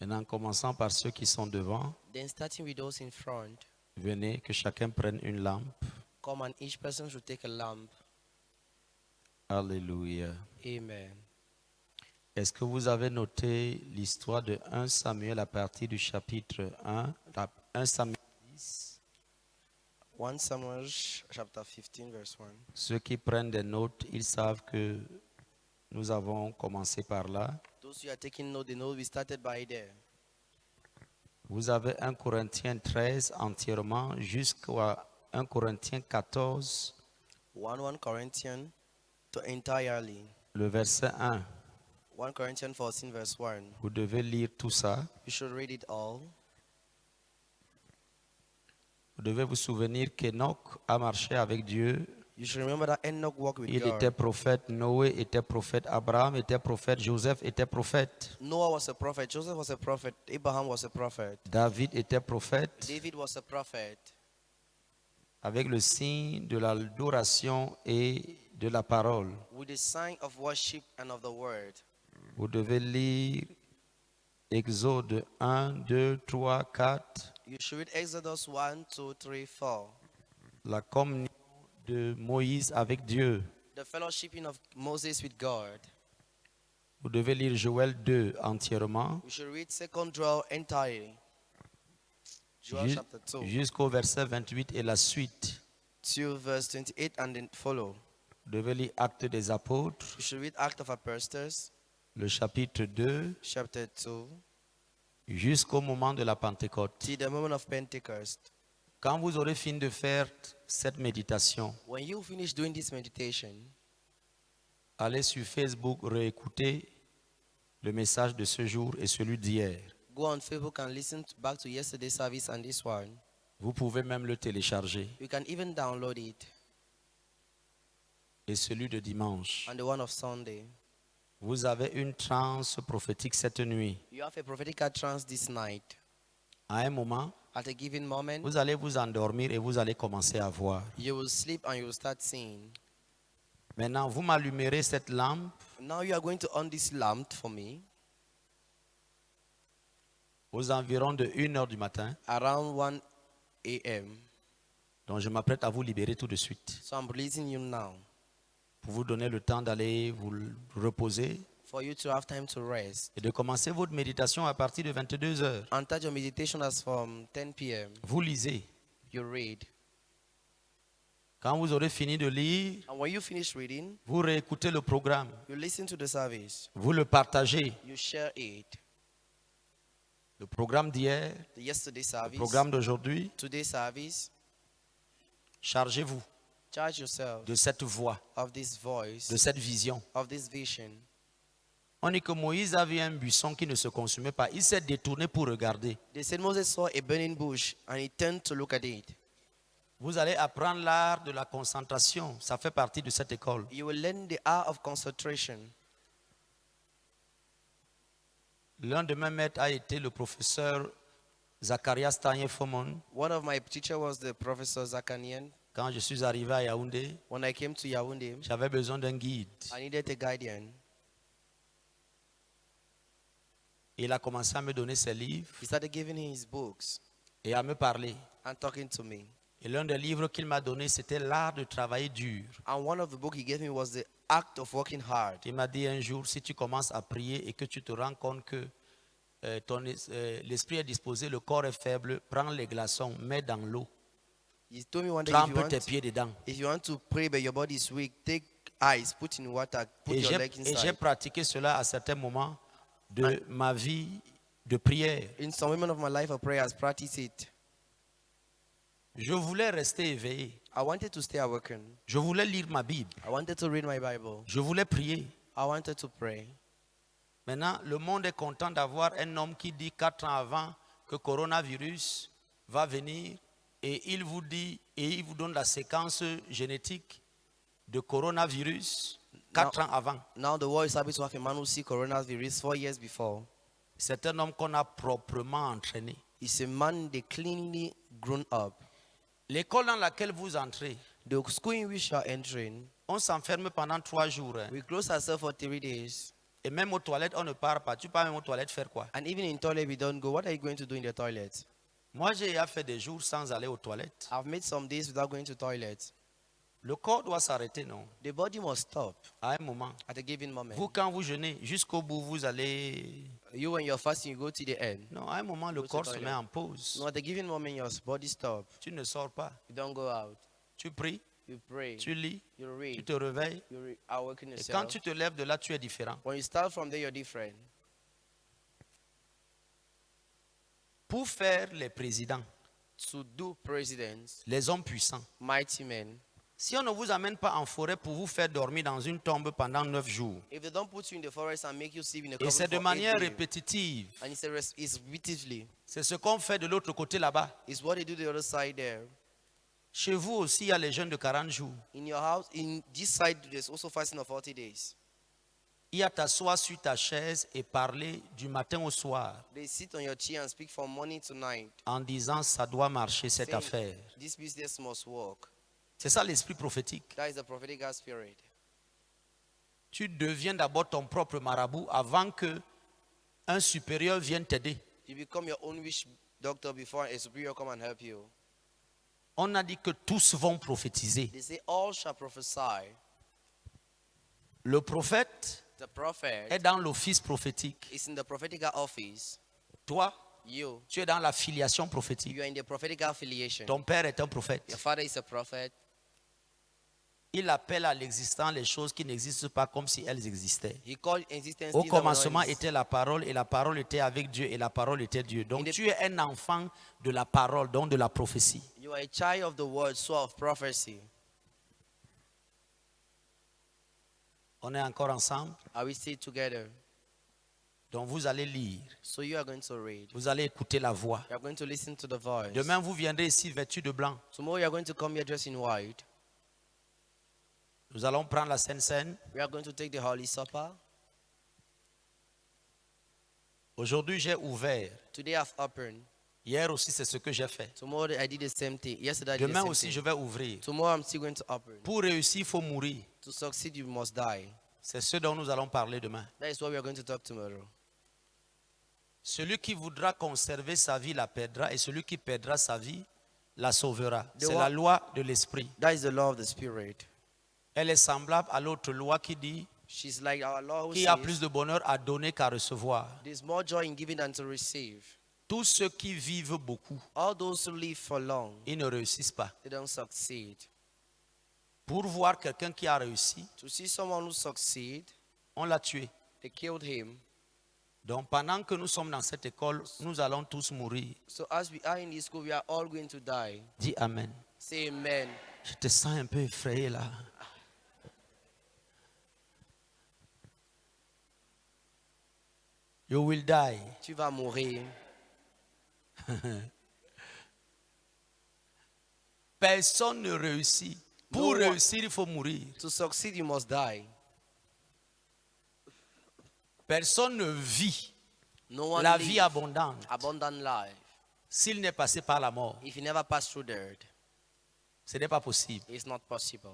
Maintenant, commençons par ceux qui sont devant. Then starting with those in front, Venez, que chacun prenne une lampe. come and each person should take a lamp. Alléluia. Amen. Est-ce que vous avez noté l'histoire de 1 Samuel à partir du chapitre 1 Samuel 10? 1 Samuel chapter 15 verse 1. Ceux qui prennent des notes, ils savent que nous avons commencé par là. Those who are taking note, they know we started by there. Vous avez 1 Corinthiens 13 entièrement jusqu'à 1 Corinthiens 14, 1 Corinthians to entirely. le verset 1. 1 Corinthians 14 verse 1. Vous devez lire tout ça. You should read it all. Vous devez vous souvenir qu'Enoch a marché avec Dieu. You should remember that Enoch walked with Il God. était prophète, Noé était prophète, Abraham était prophète, Joseph était prophète, Noah was a prophet. Joseph was a prophet. Abraham was a prophet. David était prophète, David was a prophet. avec le signe de l'adoration et de la parole. With the sign of worship and of the word. Vous devez lire Exode 1, 2, 3, 4, You should read Exodus 1, 2, 3, 4. la communion de Moïse avec Dieu. The fellowshipping of Moses with God. Vous devez lire Joël 2 entièrement, We should read 2 Joel entirely. Joel jus- chapter 2. jusqu'au verset 28 et la suite. To verse 28 and then follow. Vous devez lire Actes des apôtres, You should read Act of Apostles, le chapitre 2, chapter 2, jusqu'au moment de la Pentecôte. till the moment of Pentecost. Quand vous aurez fini de faire cette méditation, When you finish doing this meditation, allez sur Facebook réécouter le message de ce jour et celui d'hier. go on Facebook and listen back to yesterday's service and this one. Vous pouvez même le télécharger. You can even download it, Et celui de dimanche. and the one of Sunday. Vous avez une transe prophétique cette nuit. You have a prophetic trance this night. À un moment, At a given moment, vous allez vous endormir et vous allez commencer à voir. you will sleep and you will start seeing. Maintenant, vous m'allumerez cette lampe Now you are going to on this lamp for me aux environs de 1 heure du matin. around 1 a.m. Donc, je m'apprête à vous libérer tout de suite. So I'm releasing you now Pour vous donner le temps d'aller vous reposer for you to have time to rest. et de commencer votre méditation à partir de 22 heures. And start your meditation as from 10 p.m. Vous lisez. You read. Quand vous aurez fini de lire, And when you finish reading, vous réécoutez le programme. you listen to the service. Vous le partagez. You share it. Le programme d'hier, The yesterday le service, programme d'aujourd'hui, today's service. chargez-vous Charge yourself de cette voix, of this voice, de cette vision. of this vision. On dit que Moïse a vu un buisson qui ne se consumait pas. Il s'est détourné pour regarder. They said Moses saw a burning bush and he turned to look at it. Vous allez apprendre l'art de la concentration. Ça fait partie de cette école. You will learn the art of concentration. L'un de mes maîtres a été le professeur Zacharias Tanye-Fomon. One of my teachers was the Professor Zakanian. Quand je suis arrivé à Yaoundé, When I came to Yaoundé, j'avais besoin d'un guide. I needed a guardian. Il a commencé à me donner ses livres He started giving me his books et à me parler. and talking to me. Et l'un des livres qu'il m'a donné, c'était l'art de travailler dur. And one of the books he gave me was the act of working hard. Il m'a dit un jour, si tu commences à prier et que tu te rends compte que l'esprit est disposé, le corps est faible, prends les glaçons, mets dans l'eau, He told me one day, trempe tes pieds dedans. if you want to pray but your body is weak, take ice, put in water, put Et your leg j'ai inside. pratiqué cela à certains moments de ma vie de prière. In some moments of my life of prayer, I practiced it. Je voulais rester éveillé. I wanted to stay awakened. Je voulais lire ma Bible. I wanted to read my Bible. Je voulais prier. I wanted to pray. Maintenant, le monde est content d'avoir un homme qui dit 4 ans avant que coronavirus va venir et il vous dit et il vous donne la séquence génétique de coronavirus 4 ans avant. Now the world is happy to have a man who see coronavirus 4 years before. C'est un homme qu'on a proprement entraîné. He's a man they cleanly grown up. L'école dans laquelle vous entrez, The school in which you are entering, On s'enferme pendant 3 jours. Hein. we close ourselves for 3 days. Et même aux toilettes, on ne part pas. Tu pars même aux toilettes faire quoi? And even in toilet, we don't go. What are you going to do in the toilet? Moi, j'ai fait des jours sans aller aux toilettes. I've made some days without going to toilet. Le corps doit s'arrêter, non? The body must stop À un moment. at a given moment. Vous, quand vous jeûnez, jusqu'au bout, vous allez... You, when you're fasting, you go to the end. Non, à un moment, le Go to corps se toilet. met en pause. No, at a given moment, your body stops. Tu ne sors pas. You don't go out. Tu pries, You pray. tu lis, You tu read. te réveilles. You awaken Et quand yourself. tu te lèves de là, tu es différent. When you start from there, you're different. Pour faire les présidents, To do presidents, les hommes puissants, mighty men, si on ne vous amène pas en forêt pour vous faire dormir dans une tombe pendant 9 jours, if they don't put you in the forest and make you sleep in a et cover c'est de for manière 8 days, répétitive, and it's repeatedly, c'est ce qu'on fait de l'autre côté là-bas. it's what they do the other side there. Chez vous aussi, il y a les jeûnes de 40 jours. In your house, in this side, there's also fasting of 40 days. Il y a t'asseoir sur ta chaise et parler du matin au soir They sit on your chair and speak from morning to night. en disant ça doit marcher cette saying, affaire. this business must work. C'est ça l'esprit prophétique. That is the prophetic spirit. Tu deviens d'abord ton propre marabout avant que un supérieur vienne t'aider. You become your own wish doctor before a superior come and help you. On a dit que tous vont prophétiser. They say all shall prophesy. Le prophète The prophet est dans l'office prophétique. is in the prophetical office. Toi, You tu es dans la filiation prophétique. are in the prophetical affiliation. Ton père est un prophète. Your father is a prophet. Il appelle à l'existence les choses qui n'existent pas comme si elles existaient. He called existence Au things that were commencement not était la parole et la parole était avec Dieu et la parole était Dieu. Donc In the- tu es un enfant de la parole, donc de la prophétie. You are a child of the word, so of prophecy. On est encore ensemble. Are we still together? Donc vous allez lire, So you are going to read. vous allez écouter la voix. You are going to listen to the voice. Demain vous viendrez ici vêtu de blanc. Tomorrow you are going to come here dressed in white. Nous allons prendre la Sainte Seine. We are going to take the Holy Supper. Aujourd'hui j'ai ouvert. Today I've opened. Hier aussi c'est ce que j'ai fait. Tomorrow I did the same thing. Yesterday I did the Demain same aussi thing. je vais ouvrir. Tomorrow I'm still going to open. Pour réussir, il faut mourir. To succeed, you must die. C'est ce dont nous allons parler demain. That is what we are going to talk tomorrow. Celui qui voudra conserver sa vie la perdra et celui qui perdra sa vie la sauvera. The C'est one- la loi de l'esprit. That is the law of the Spirit. Elle est semblable à l'autre loi qui dit She's like our law who qu'il y a says, plus de bonheur à donner qu'à recevoir. there's more joy in giving than to receive. Tous ceux qui vivent beaucoup, All those who live for long, ils ne réussissent pas. they don't succeed. Pour voir quelqu'un qui a réussi, To see someone who succeed, on l'a tué. they killed him. Donc pendant que nous sommes dans cette école, nous allons tous mourir. So as we are in this school, we are all going to die. Dis Amen. Say amen. Je te sens un peu effrayé là. You will die. Tu vas mourir. Personne ne réussit. Pour No one- réussir, il faut mourir. To succeed, you must die. Personne ne vit No one la lives vie abondante abundant life s'il n'est passé par la mort. if you never pass through dirt. Ce n'est pas possible. It's not possible.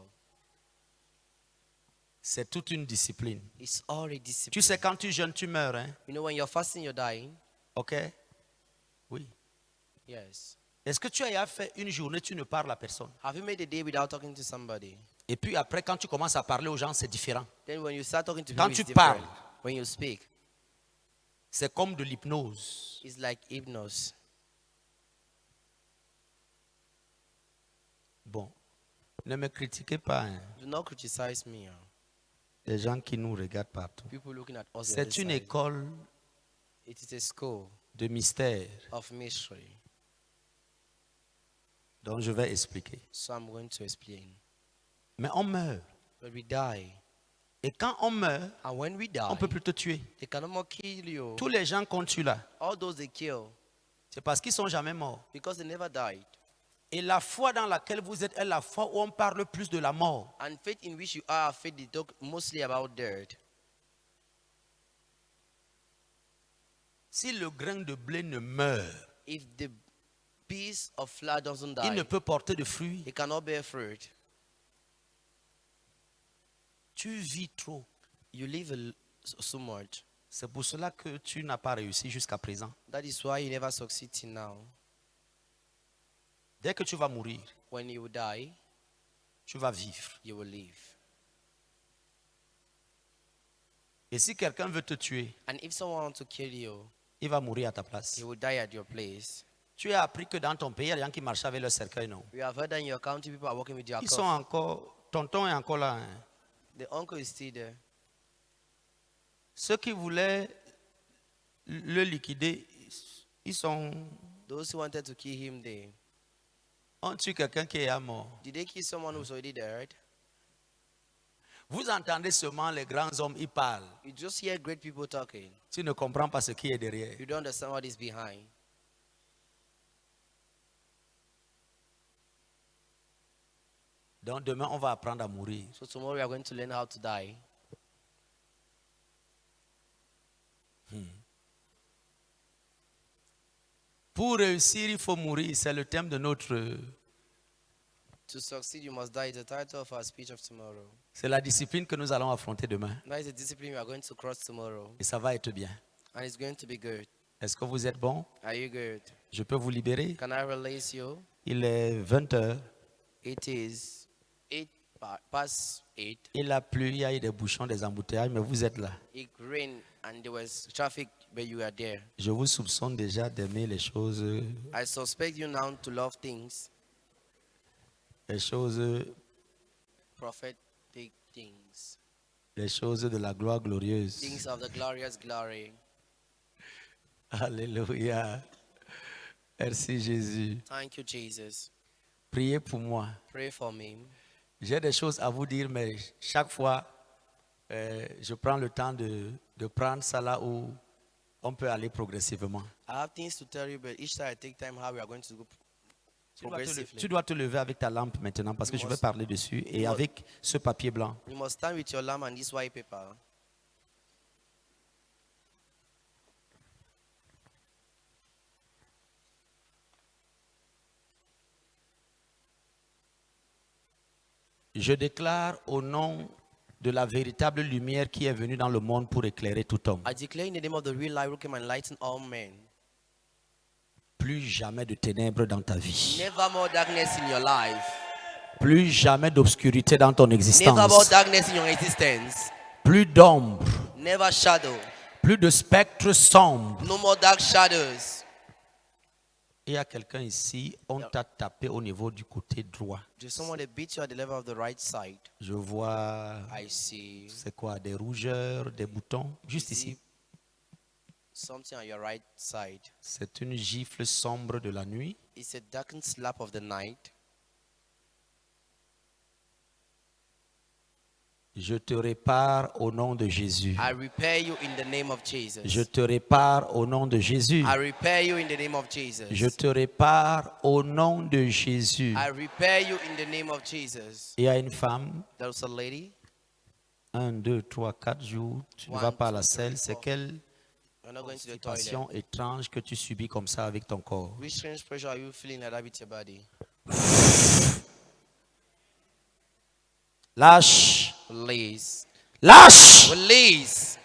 C'est toute une discipline. It's all a Tu discipline. sais, quand tu jeûnes, tu meurs. Hein? You know, when you're fasting, you're dying. OK? Oui. Yes. Est-ce que tu as fait une journée, tu ne parles à personne? Have you made a day without talking to somebody? Et puis après, quand tu commences à parler aux gens, c'est différent. Then when you start talking to Quand people, tu it's different. parles. When you speak, C'est comme de l'hypnose. it's like hypnosis. Bon. Ne me critiquez pas. Hein? Do not criticize me. Les gens qui nous regardent partout. People looking at us. the C'est other une side. école It is a school de mystère of mystery. dont je vais expliquer. So I'm going to explain. Mais on meurt. But we die. Et quand on meurt, And when we die, on ne peut plus te tuer. they cannot more kill you. Tous les gens qu'on tue là, All those they kill, c'est parce qu'ils ne sont jamais morts. because they never died. Et la foi dans laquelle vous êtes est la foi où on parle plus de la mort. And faith in which you are, faith they talk mostly about dirt. Si le grain de blé ne meurt, If the piece of flour doesn't il ne die, peut porter de fruits. it cannot bear fruit. Tu vis trop. You live so much. C'est pour cela que tu n'as pas réussi jusqu'à présent. That is why you never succeed till now. Dès que tu vas mourir, When you die, tu vas vivre. you will live. Et si quelqu'un veut te tuer, And if someone wants to kill you, il va mourir à ta place. he will die at your place. Tu as appris que dans ton pays, il y a des gens qui marchaient avec leur cercueil, non? We have heard that in your country people are working with your Ils sont coffin. encore, tonton est encore là. Hein. The uncle is still there. Ceux qui voulaient le liquider, ils sont... Those who wanted to kill him, they On tue quelqu'un qui est mort. did they kill someone who's already dead? Vous entendez seulement les grands hommes, ils parlent. You just hear great people talking. Tu ne comprends pas ce qui est derrière. You don't understand what is behind. Donc demain, on va apprendre à mourir. So tomorrow we are going to learn how to die. Pour réussir, il faut mourir. C'est le thème de notre... To succeed, you must die. It's the title of our speech of tomorrow. C'est la discipline que nous allons affronter demain. That is the discipline we are going to cross tomorrow. Et ça va être bien. And it's going to be good. Est-ce que vous êtes bon? Are you good? Je peux vous libérer? Can I release you? Il est 20 heures. It is 8 past 8. Il a plu, il y a eu des bouchons, des embouteillages, mais vous êtes là. It rained and there was traffic, but you are there. Je vous soupçonne déjà d'aimer les choses I suspect you now to love things, prophetic things, les choses de la gloire glorieuse. things of the glorious glory. Alléluia. Merci Jésus. Thank you, Jesus. Priez pour moi. Pray for me. J'ai des choses à vous dire, mais chaque fois, je prends le temps de prendre ça là où on peut aller progressivement. I have things to tell you, but each time I take time, how we are going to go progressively. Tu dois te lever avec ta lampe maintenant parce que je vais parler dessus et avec ce papier blanc. You must stand with your lamp and this white paper. Je déclare au nom de la véritable lumière qui est venue dans le monde pour éclairer tout homme. I declare in the name of the real light who came and enlighten all men. Plus jamais de ténèbres dans ta vie. Never more darkness in your life. Plus jamais d'obscurité dans ton Never more existence. darkness in your existence. Plus d'ombre. Never shadow. Plus de spectres sombres. No more dark shadows. Il y a quelqu'un ici, on t'a tapé au niveau du côté droit. There's someone that beat you at the level of the right side. Je vois, I see c'est quoi, des rougeurs, des boutons, juste ici. something on your right side. C'est une gifle sombre de la nuit. It's a darkened slap of the night. Je te répare au nom de Jésus. I repair you in the name of Jesus. Je te répare au nom de Jésus. I repair you in the name of Jesus. Je te répare au nom de Jésus. I repair you in the name of Jesus. Il y a une femme, There's a lady. 1, 2, 3, 4 jours, tu ne vas pas à la selle. C'est quelle You're not going to the situation toilet. étrange que tu subis comme ça avec ton corps? Which strange pressure are you feeling like that with your body? Lâche! Release. Lâche! Release.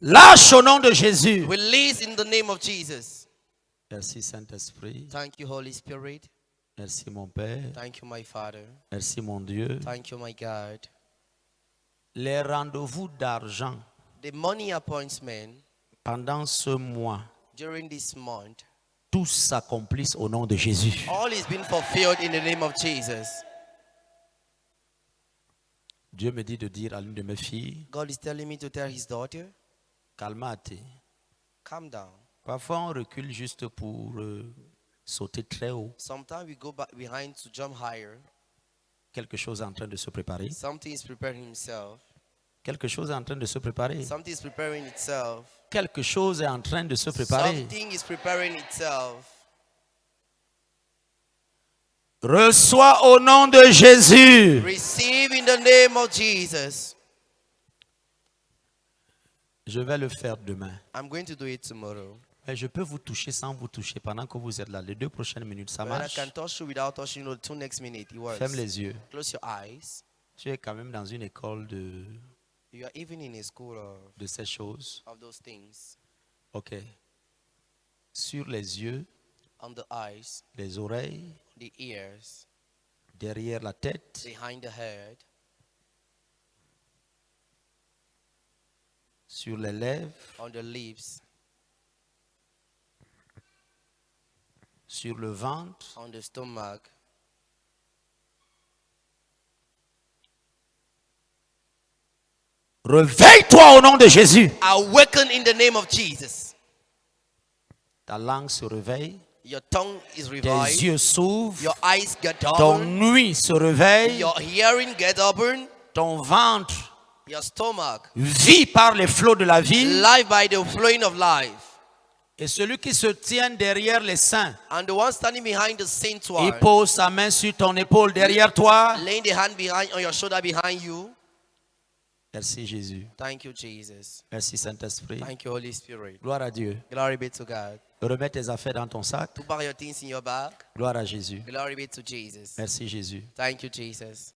Lâche au nom de Jésus. Release in the name of Jesus. Merci Saint-Esprit. Thank you, Holy Spirit. Merci mon Père. Thank you, my Father. Merci mon Dieu. Thank you, my God. Les rendez-vous d'argent The money appointment pendant ce mois, during this month, tous s'accomplissent au nom de Jésus. all is been fulfilled in the name of Jesus. Dieu me dit de dire à l'une de mes filles, God is telling me to tell his daughter, calmate. calm down. Parfois on recule juste pour sauter très haut. Sometimes we go back behind to jump higher. Quelque chose est en train de se préparer. Something is preparing himself. Quelque chose est en train de se préparer. Something is preparing itself. Quelque chose est en train de se préparer. Something is preparing itself. Reçois au nom de Jésus. Receive in the name of Jesus. Je vais le faire demain. I'm going to do it tomorrow. Mais je peux vous toucher sans vous toucher pendant que vous êtes là. Les 2 prochaines minutes, ça But I marche. can touch you without touching you. The 2 next minutes, it works. Ferme les yeux. Close your eyes. Tu es quand même dans une école You are even in a school de ces choses. of those things. Ok. Sur les yeux, On the eyes, les oreilles, the ears, derrière la tête, behind the head, sur les lèvres, on the lips, sur le ventre, on the stomach. réveille-toi au nom de Jésus. Awaken in the name of Jesus. Ta langue se réveille, Your tongue is tes revived. yeux s'ouvrent, Your eyes get ton open. nuit se réveille, Your hearing get open. ton ventre Your stomach vit par les flots de la vie. life by the flowing of life. Et celui qui se tient derrière les saints, And the one standing behind the saint il one, pose sa main sur ton épaule derrière toi. laying the hand behind on your shoulder behind you. Merci Jésus. Thank you, Jesus. Merci Saint-Esprit. Thank you, Holy Spirit. Gloire à Dieu. Glory be to God. Remets tes affaires dans ton sac. Put back your things in your bag. Gloire à Jésus. Glory be to Jesus. Merci Jésus. Thank you, Jesus.